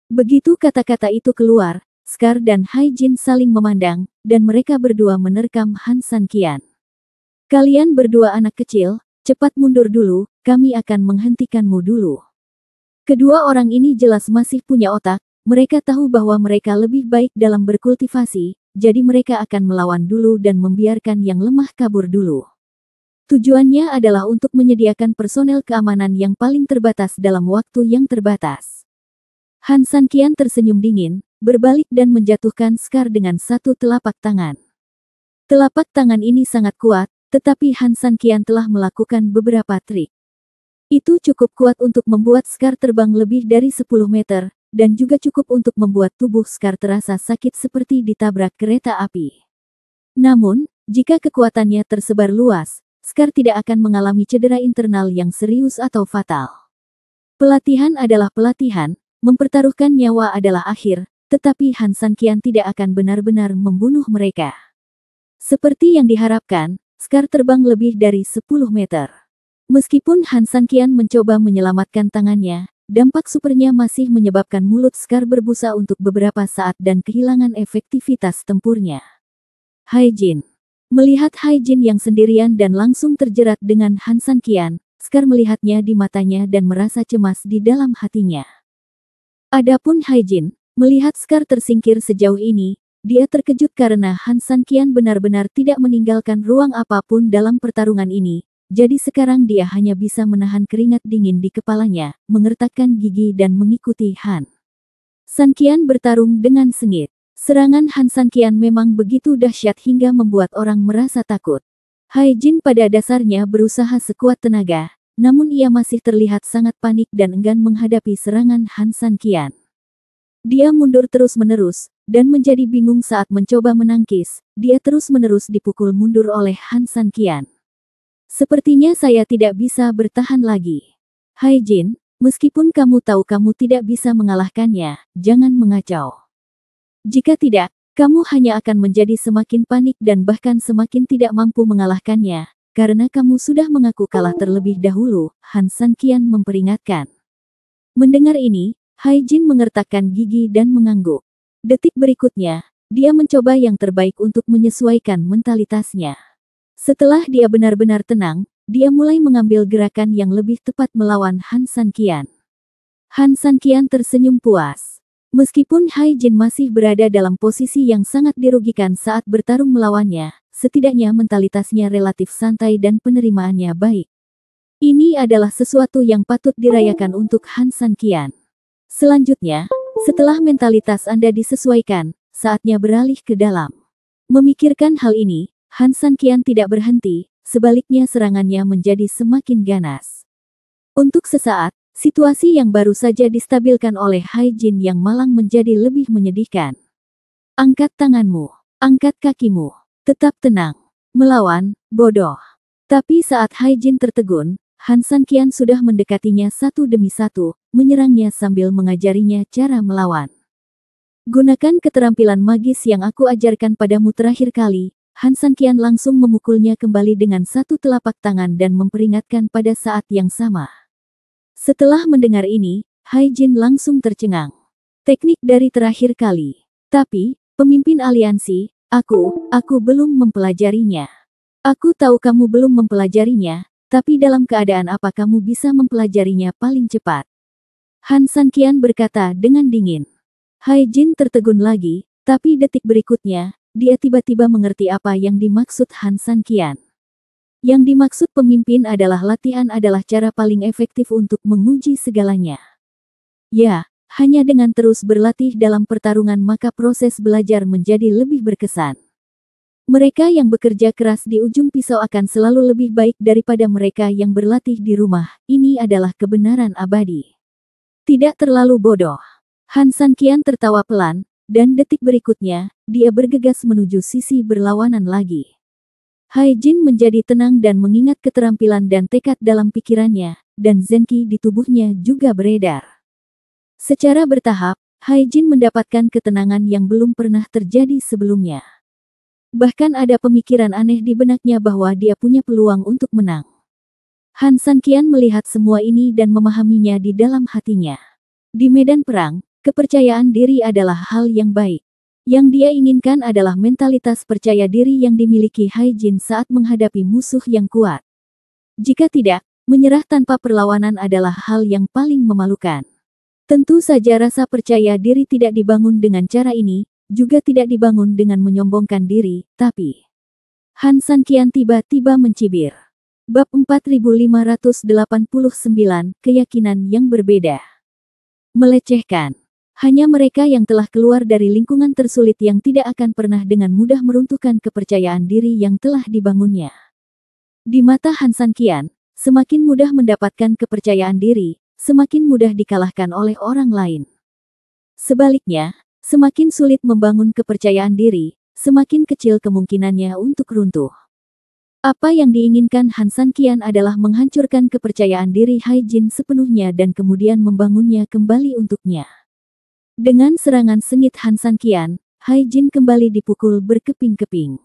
Begitu kata-kata itu keluar, Scar dan Hai Jin saling memandang, dan mereka berdua menerkam Han San Qian. Kalian berdua anak kecil, cepat mundur dulu, kami akan menghentikanmu dulu. Kedua orang ini jelas masih punya otak, mereka tahu bahwa mereka lebih baik dalam berkultivasi, jadi mereka akan melawan dulu dan membiarkan yang lemah kabur dulu. Tujuannya adalah untuk menyediakan personel keamanan yang paling terbatas dalam waktu yang terbatas. Han San Qian tersenyum dingin, berbalik dan menjatuhkan Scar dengan satu telapak tangan. Telapak tangan ini sangat kuat, tetapi Han San Qian telah melakukan beberapa trik. Itu cukup kuat untuk membuat Scar terbang lebih dari 10 meter, dan juga cukup untuk membuat tubuh Scar terasa sakit seperti ditabrak kereta api. Namun, jika kekuatannya tersebar luas, Scar tidak akan mengalami cedera internal yang serius atau fatal. Pelatihan adalah pelatihan, mempertaruhkan nyawa adalah akhir, tetapi Han San Qian tidak akan benar-benar membunuh mereka. Seperti yang diharapkan, Scar terbang lebih dari 10 meter. Meskipun Han San Qian mencoba menyelamatkan tangannya, dampak supernya masih menyebabkan mulut Scar berbusa untuk beberapa saat dan kehilangan efektivitas tempurnya. Hai Jin. Melihat Hai Jin yang sendirian dan langsung terjerat dengan Han San Qian, Scar melihatnya di matanya dan merasa cemas di dalam hatinya. Adapun Hai Jin, melihat Scar tersingkir sejauh ini, dia terkejut karena Han San Qian benar-benar tidak meninggalkan ruang apapun dalam pertarungan ini. Jadi sekarang dia hanya bisa menahan keringat dingin di kepalanya, mengertakkan gigi dan mengikuti Han San Qian bertarung dengan sengit. Serangan Han San Qian memang begitu dahsyat hingga membuat orang merasa takut. Hai Jin pada dasarnya berusaha sekuat tenaga, namun ia masih terlihat sangat panik dan enggan menghadapi serangan Han San Qian. Dia mundur terus-menerus, dan menjadi bingung saat mencoba menangkis, dia terus-menerus dipukul mundur oleh Han San Qian. Sepertinya saya tidak bisa bertahan lagi. Hai Jin, meskipun kamu tahu kamu tidak bisa mengalahkannya, jangan mengacau. Jika tidak, kamu hanya akan menjadi semakin panik dan bahkan semakin tidak mampu mengalahkannya, karena kamu sudah mengaku kalah terlebih dahulu, Han San Qian memperingatkan. Mendengar ini, Hai Jin mengertakkan gigi dan mengangguk. Detik berikutnya, dia mencoba yang terbaik untuk menyesuaikan mentalitasnya. Setelah dia benar-benar tenang, dia mulai mengambil gerakan yang lebih tepat melawan Han San Qian. Han San Qian tersenyum puas. Meskipun Hai Jin masih berada dalam posisi yang sangat dirugikan saat bertarung melawannya, setidaknya mentalitasnya relatif santai dan penerimaannya baik. Ini adalah sesuatu yang patut dirayakan untuk Han San Qian. Selanjutnya, setelah mentalitas Anda disesuaikan, saatnya beralih ke dalam. Memikirkan hal ini, Han San Qian tidak berhenti, sebaliknya serangannya menjadi semakin ganas. Untuk sesaat, situasi yang baru saja distabilkan oleh Hai Jin yang malang menjadi lebih menyedihkan. Angkat tanganmu, angkat kakimu, tetap tenang. Melawan, bodoh. Tapi saat Hai Jin tertegun, Han San Qian sudah mendekatinya satu demi satu, menyerangnya sambil mengajarinya cara melawan. Gunakan keterampilan magis yang aku ajarkan padamu terakhir kali. Han San Qian langsung memukulnya kembali dengan satu telapak tangan dan memperingatkan pada saat yang sama. Setelah mendengar ini, Hai Jin langsung tercengang. Teknik dari terakhir kali. Tapi, pemimpin aliansi, aku belum mempelajarinya. Aku tahu kamu belum mempelajarinya, tapi dalam keadaan apa kamu bisa mempelajarinya paling cepat? Han San Qian berkata dengan dingin. Hai Jin tertegun lagi, tapi detik berikutnya, dia tiba-tiba mengerti apa yang dimaksud Han San Qian. Yang dimaksud pemimpin adalah latihan adalah cara paling efektif untuk menguji segalanya. Ya, hanya dengan terus berlatih dalam pertarungan maka proses belajar menjadi lebih berkesan. Mereka yang bekerja keras di ujung pisau akan selalu lebih baik daripada mereka yang berlatih di rumah. Ini adalah kebenaran abadi. Tidak terlalu bodoh. Han San Qian tertawa pelan, dan detik berikutnya, dia bergegas menuju sisi berlawanan lagi. Hai Jin menjadi tenang dan mengingat keterampilan dan tekad dalam pikirannya, dan Zenki di tubuhnya juga beredar. Secara bertahap, Hai Jin mendapatkan ketenangan yang belum pernah terjadi sebelumnya. Bahkan ada pemikiran aneh di benaknya bahwa dia punya peluang untuk menang. Han San Qian melihat semua ini dan memahaminya di dalam hatinya. Di medan perang, kepercayaan diri adalah hal yang baik. Yang dia inginkan adalah mentalitas percaya diri yang dimiliki Hai Jin saat menghadapi musuh yang kuat. Jika tidak, menyerah tanpa perlawanan adalah hal yang paling memalukan. Tentu saja rasa percaya diri tidak dibangun dengan cara ini, juga tidak dibangun dengan menyombongkan diri, tapi Han San Qian tiba-tiba mencibir. Bab 4589, Keyakinan yang berbeda. Melecehkan. Hanya mereka yang telah keluar dari lingkungan tersulit yang tidak akan pernah dengan mudah meruntuhkan kepercayaan diri yang telah dibangunnya. Di mata Han San Qian, semakin mudah mendapatkan kepercayaan diri, semakin mudah dikalahkan oleh orang lain. Sebaliknya, semakin sulit membangun kepercayaan diri, semakin kecil kemungkinannya untuk runtuh. Apa yang diinginkan Han San Qian adalah menghancurkan kepercayaan diri Hai Jin sepenuhnya dan kemudian membangunnya kembali untuknya. Dengan serangan sengit Han San Qian, Hai Jin kembali dipukul berkeping-keping.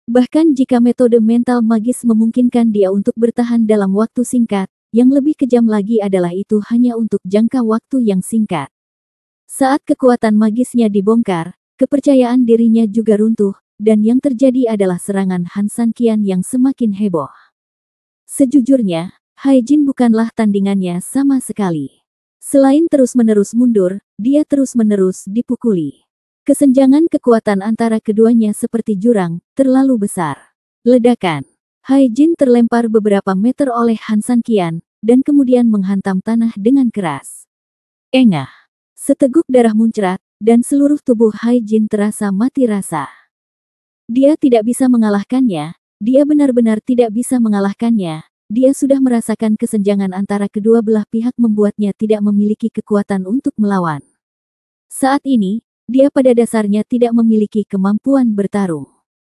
Bahkan jika metode mental magis memungkinkan dia untuk bertahan dalam waktu singkat, yang lebih kejam lagi adalah itu hanya untuk jangka waktu yang singkat. Saat kekuatan magisnya dibongkar, kepercayaan dirinya juga runtuh, dan yang terjadi adalah serangan Han San Qian yang semakin heboh. Sejujurnya, Hai Jin bukanlah tandingannya sama sekali. Selain terus-menerus mundur, dia terus-menerus dipukuli. Kesenjangan kekuatan antara keduanya seperti jurang, terlalu besar. Ledakan. Hai Jin terlempar beberapa meter oleh Han San Qian, dan kemudian menghantam tanah dengan keras. Engah. Seteguk darah muncrat, dan seluruh tubuh Hai Jin terasa mati rasa. Dia tidak bisa mengalahkannya, dia benar-benar tidak bisa mengalahkannya, dia sudah merasakan kesenjangan antara kedua belah pihak membuatnya tidak memiliki kekuatan untuk melawan. Saat ini, dia pada dasarnya tidak memiliki kemampuan bertarung.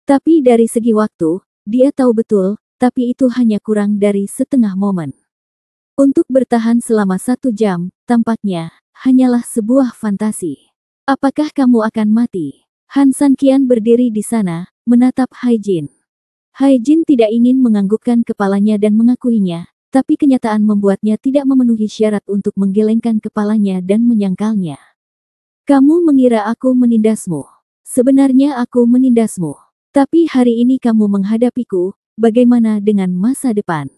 Tapi dari segi waktu, dia tahu betul, tapi itu hanya kurang dari setengah momen. Untuk bertahan selama 1 jam, tampaknya, hanyalah sebuah fantasi. Apakah kamu akan mati? Han San Qian berdiri di sana, menatap Hai Jin. Hai Jin tidak ingin menganggukkan kepalanya dan mengakuinya, tapi kenyataan membuatnya tidak memenuhi syarat untuk menggelengkan kepalanya dan menyangkalnya. Kamu mengira aku menindasmu. Sebenarnya aku menindasmu. Tapi hari ini kamu menghadapiku, bagaimana dengan masa depan?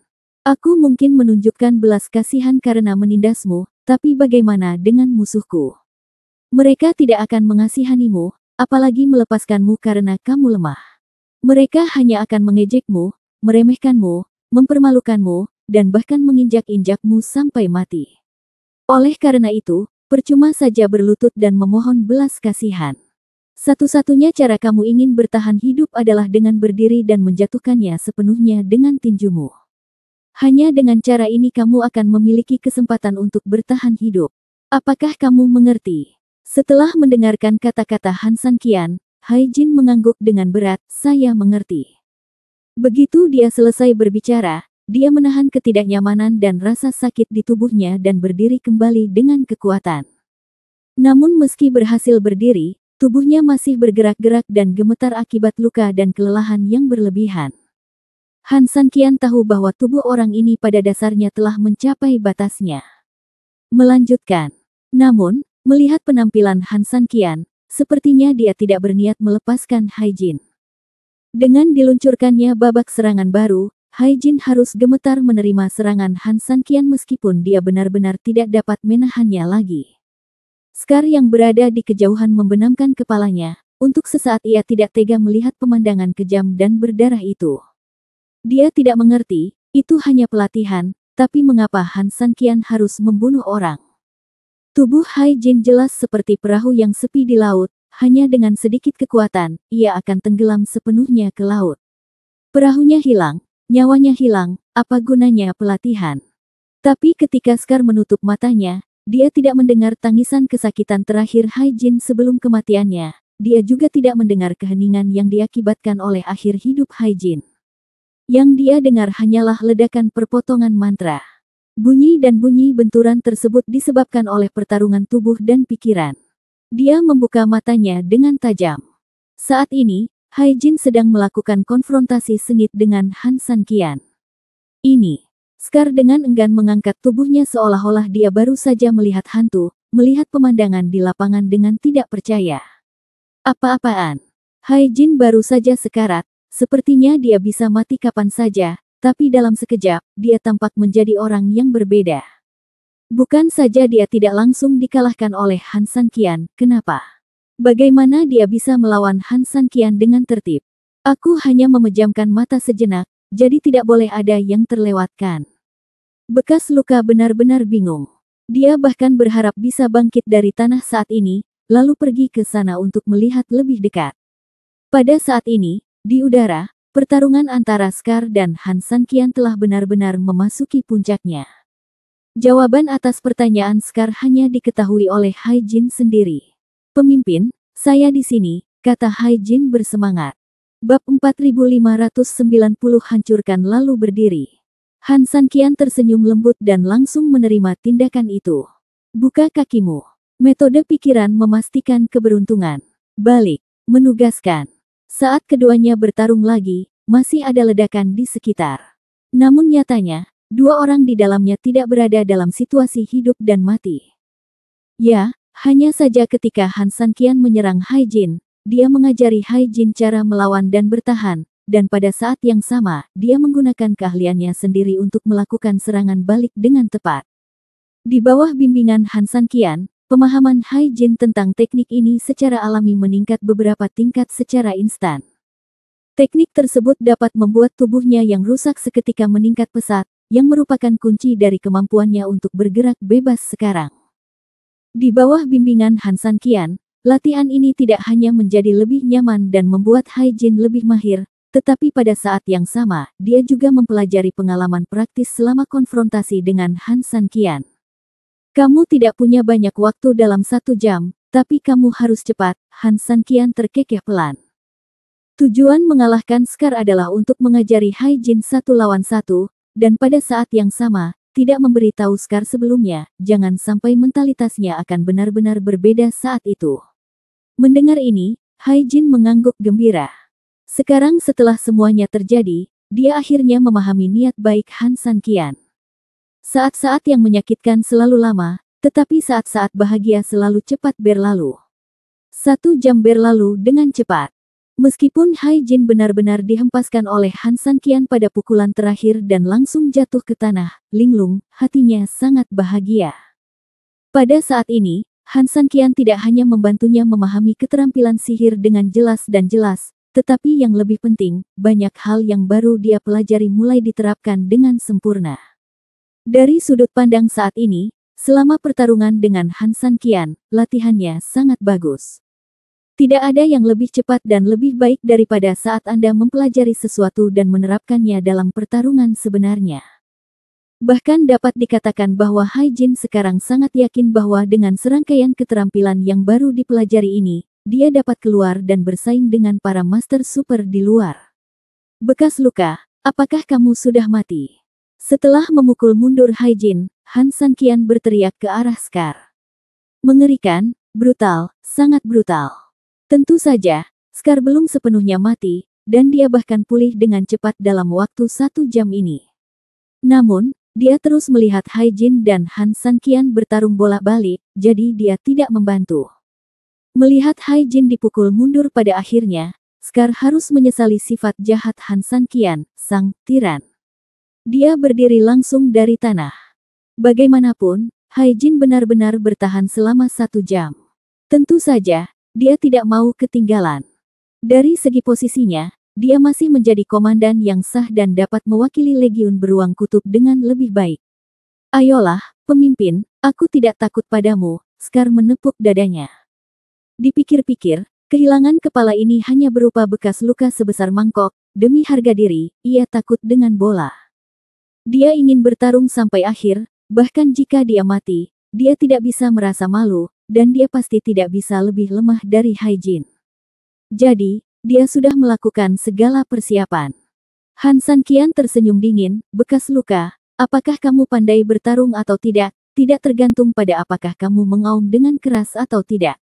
Aku mungkin menunjukkan belas kasihan karena menindasmu, tapi bagaimana dengan musuhku? Mereka tidak akan mengasihanimu, apalagi melepaskanmu karena kamu lemah. Mereka hanya akan mengejekmu, meremehkanmu, mempermalukanmu, dan bahkan menginjak-injakmu sampai mati. Oleh karena itu, percuma saja berlutut dan memohon belas kasihan. Satu-satunya cara kamu ingin bertahan hidup adalah dengan berdiri dan menjatuhkannya sepenuhnya dengan tinjumu. Hanya dengan cara ini kamu akan memiliki kesempatan untuk bertahan hidup. Apakah kamu mengerti? Setelah mendengarkan kata-kata Han San Qian, Hai Jin mengangguk dengan berat, saya mengerti. Begitu dia selesai berbicara, dia menahan ketidaknyamanan dan rasa sakit di tubuhnya dan berdiri kembali dengan kekuatan. Namun meski berhasil berdiri, tubuhnya masih bergerak-gerak dan gemetar akibat luka dan kelelahan yang berlebihan. Han San Qian tahu bahwa tubuh orang ini pada dasarnya telah mencapai batasnya. Melanjutkan. Namun, melihat penampilan Han San Qian, sepertinya dia tidak berniat melepaskan Hai Jin. Dengan diluncurkannya babak serangan baru, Hai Jin harus gemetar menerima serangan Han San Qian meskipun dia benar-benar tidak dapat menahannya lagi. Scar yang berada di kejauhan membenamkan kepalanya, untuk sesaat ia tidak tega melihat pemandangan kejam dan berdarah itu. Dia tidak mengerti, itu hanya pelatihan, tapi mengapa Han San Qian harus membunuh orang? Tubuh Hai Jin jelas seperti perahu yang sepi di laut, hanya dengan sedikit kekuatan, ia akan tenggelam sepenuhnya ke laut. Perahunya hilang, nyawanya hilang, apa gunanya pelatihan? Tapi ketika Scar menutup matanya, dia tidak mendengar tangisan kesakitan terakhir Hai Jin sebelum kematiannya. Dia juga tidak mendengar keheningan yang diakibatkan oleh akhir hidup Hai Jin. Yang dia dengar hanyalah ledakan perpotongan mantra. Bunyi dan bunyi benturan tersebut disebabkan oleh pertarungan tubuh dan pikiran. Dia membuka matanya dengan tajam. Saat ini, Hai Jin sedang melakukan konfrontasi sengit dengan Han San Qian. Ini. Scar dengan enggan mengangkat tubuhnya seolah-olah dia baru saja melihat hantu, melihat pemandangan di lapangan dengan tidak percaya. Apa-apaan? Hai Jin baru saja sekarat, sepertinya dia bisa mati kapan saja, tapi dalam sekejap, dia tampak menjadi orang yang berbeda. Bukan saja dia tidak langsung dikalahkan oleh Han San Qian, kenapa? Bagaimana dia bisa melawan Han San Qian dengan tertib? Aku hanya memejamkan mata sejenak, jadi tidak boleh ada yang terlewatkan. Bekas luka benar-benar bingung. Dia bahkan berharap bisa bangkit dari tanah saat ini, lalu pergi ke sana untuk melihat lebih dekat. Pada saat ini, di udara, pertarungan antara Scar dan Han San Qian telah benar-benar memasuki puncaknya. Jawaban atas pertanyaan Scar hanya diketahui oleh Hai Jin sendiri. Pemimpin, saya di sini, kata Hai Jin bersemangat. Bab 4590 hancurkan lalu berdiri. Han San Qian tersenyum lembut dan langsung menerima tindakan itu. Buka kakimu. Metode pikiran memastikan keberuntungan. Balik, menugaskan. Saat keduanya bertarung lagi, masih ada ledakan di sekitar. Namun nyatanya, dua orang di dalamnya tidak berada dalam situasi hidup dan mati. Ya, hanya saja ketika Han San Qian menyerang Hai Jin, dia mengajari Hai Jin cara melawan dan bertahan, dan pada saat yang sama, dia menggunakan keahliannya sendiri untuk melakukan serangan balik dengan tepat. Di bawah bimbingan Han San Qian, pemahaman Hai Jin tentang teknik ini secara alami meningkat beberapa tingkat secara instan. Teknik tersebut dapat membuat tubuhnya yang rusak seketika meningkat pesat, yang merupakan kunci dari kemampuannya untuk bergerak bebas sekarang. Di bawah bimbingan Han San Qian, latihan ini tidak hanya menjadi lebih nyaman dan membuat Hai Jin lebih mahir, tetapi pada saat yang sama, dia juga mempelajari pengalaman praktis selama konfrontasi dengan Han San Qian. Kamu tidak punya banyak waktu dalam 1 jam, tapi kamu harus cepat, Han San Qian terkekeh pelan. Tujuan mengalahkan Scar adalah untuk mengajari Hai Jin 1 lawan 1, dan pada saat yang sama, tidak memberitahu Scar sebelumnya, jangan sampai mentalitasnya akan benar-benar berbeda saat itu. Mendengar ini, Hai Jin mengangguk gembira. Sekarang setelah semuanya terjadi, dia akhirnya memahami niat baik Han San Qian. Saat-saat yang menyakitkan selalu lama, tetapi saat-saat bahagia selalu cepat berlalu. 1 jam berlalu dengan cepat. Meskipun Hai Jin benar-benar dihempaskan oleh Han San Qian pada pukulan terakhir dan langsung jatuh ke tanah, linglung, hatinya sangat bahagia. Pada saat ini, Han San Qian tidak hanya membantunya memahami keterampilan sihir dengan jelas dan jelas, tetapi yang lebih penting, banyak hal yang baru dia pelajari mulai diterapkan dengan sempurna. Dari sudut pandang saat ini, selama pertarungan dengan Han San Qian, latihannya sangat bagus. Tidak ada yang lebih cepat dan lebih baik daripada saat Anda mempelajari sesuatu dan menerapkannya dalam pertarungan sebenarnya. Bahkan dapat dikatakan bahwa Hai Jin sekarang sangat yakin bahwa dengan serangkaian keterampilan yang baru dipelajari ini, dia dapat keluar dan bersaing dengan para master super di luar. Bekas luka, apakah kamu sudah mati? Setelah memukul mundur Hai Jin, Han San Qian berteriak ke arah Scar. Mengerikan, brutal, sangat brutal. Tentu saja, Scar belum sepenuhnya mati, dan dia bahkan pulih dengan cepat dalam waktu 1 jam ini. Namun, dia terus melihat Hai Jin dan Han San Qian bertarung bolak-balik, jadi dia tidak membantu. Melihat Hai Jin dipukul mundur pada akhirnya, Scar harus menyesali sifat jahat Han San Qian, sang tiran. Dia berdiri langsung dari tanah. Bagaimanapun, Hai Jin benar-benar bertahan selama 1 jam. Tentu saja, dia tidak mau ketinggalan. Dari segi posisinya, dia masih menjadi komandan yang sah dan dapat mewakili Legiun Beruang Kutub dengan lebih baik. Ayolah, pemimpin, aku tidak takut padamu, Scar menepuk dadanya. Dipikir-pikir, kehilangan kepala ini hanya berupa bekas luka sebesar mangkok, demi harga diri, ia takut dengan bola. Dia ingin bertarung sampai akhir, bahkan jika dia mati, dia tidak bisa merasa malu, dan dia pasti tidak bisa lebih lemah dari Hai Jin. Jadi, dia sudah melakukan segala persiapan. Han San Qian tersenyum dingin, bekas luka, apakah kamu pandai bertarung atau tidak tergantung pada apakah kamu mengaum dengan keras atau tidak.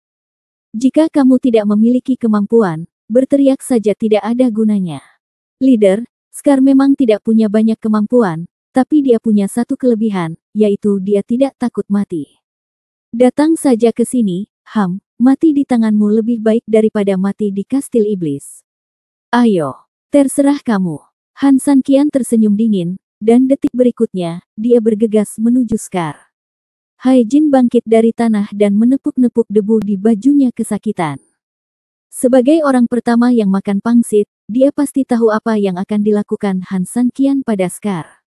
Jika kamu tidak memiliki kemampuan, berteriak saja tidak ada gunanya. Leader, Scar memang tidak punya banyak kemampuan, tapi dia punya satu kelebihan, yaitu dia tidak takut mati. Datang saja ke sini, mati di tanganmu lebih baik daripada mati di kastil iblis. Ayo, terserah kamu. Han San Qian tersenyum dingin, dan detik berikutnya, dia bergegas menuju Scar. Haejin bangkit dari tanah dan menepuk-nepuk debu di bajunya kesakitan. Sebagai orang pertama yang makan pangsit, dia pasti tahu apa yang akan dilakukan Han Sanqian pada Scar.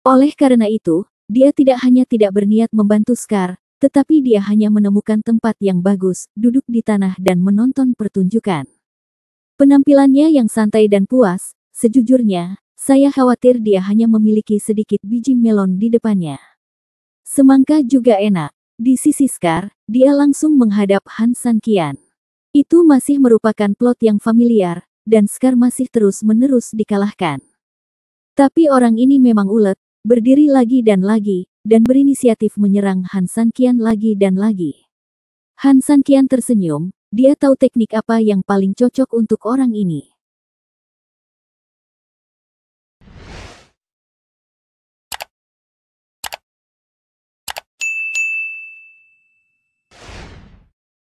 Oleh karena itu, dia tidak hanya tidak berniat membantu Scar, tetapi dia hanya menemukan tempat yang bagus, duduk di tanah dan menonton pertunjukan. Penampilannya yang santai dan puas, sejujurnya, saya khawatir dia hanya memiliki sedikit biji melon di depannya. Semangka juga enak. Di sisi Scar, dia langsung menghadap Han Sanqian. Itu masih merupakan plot yang familiar, dan Scar masih terus-menerus dikalahkan. Tapi orang ini memang ulet, berdiri lagi, dan berinisiatif menyerang Han Sanqian lagi dan lagi. Han Sanqian tersenyum, dia tahu teknik apa yang paling cocok untuk orang ini.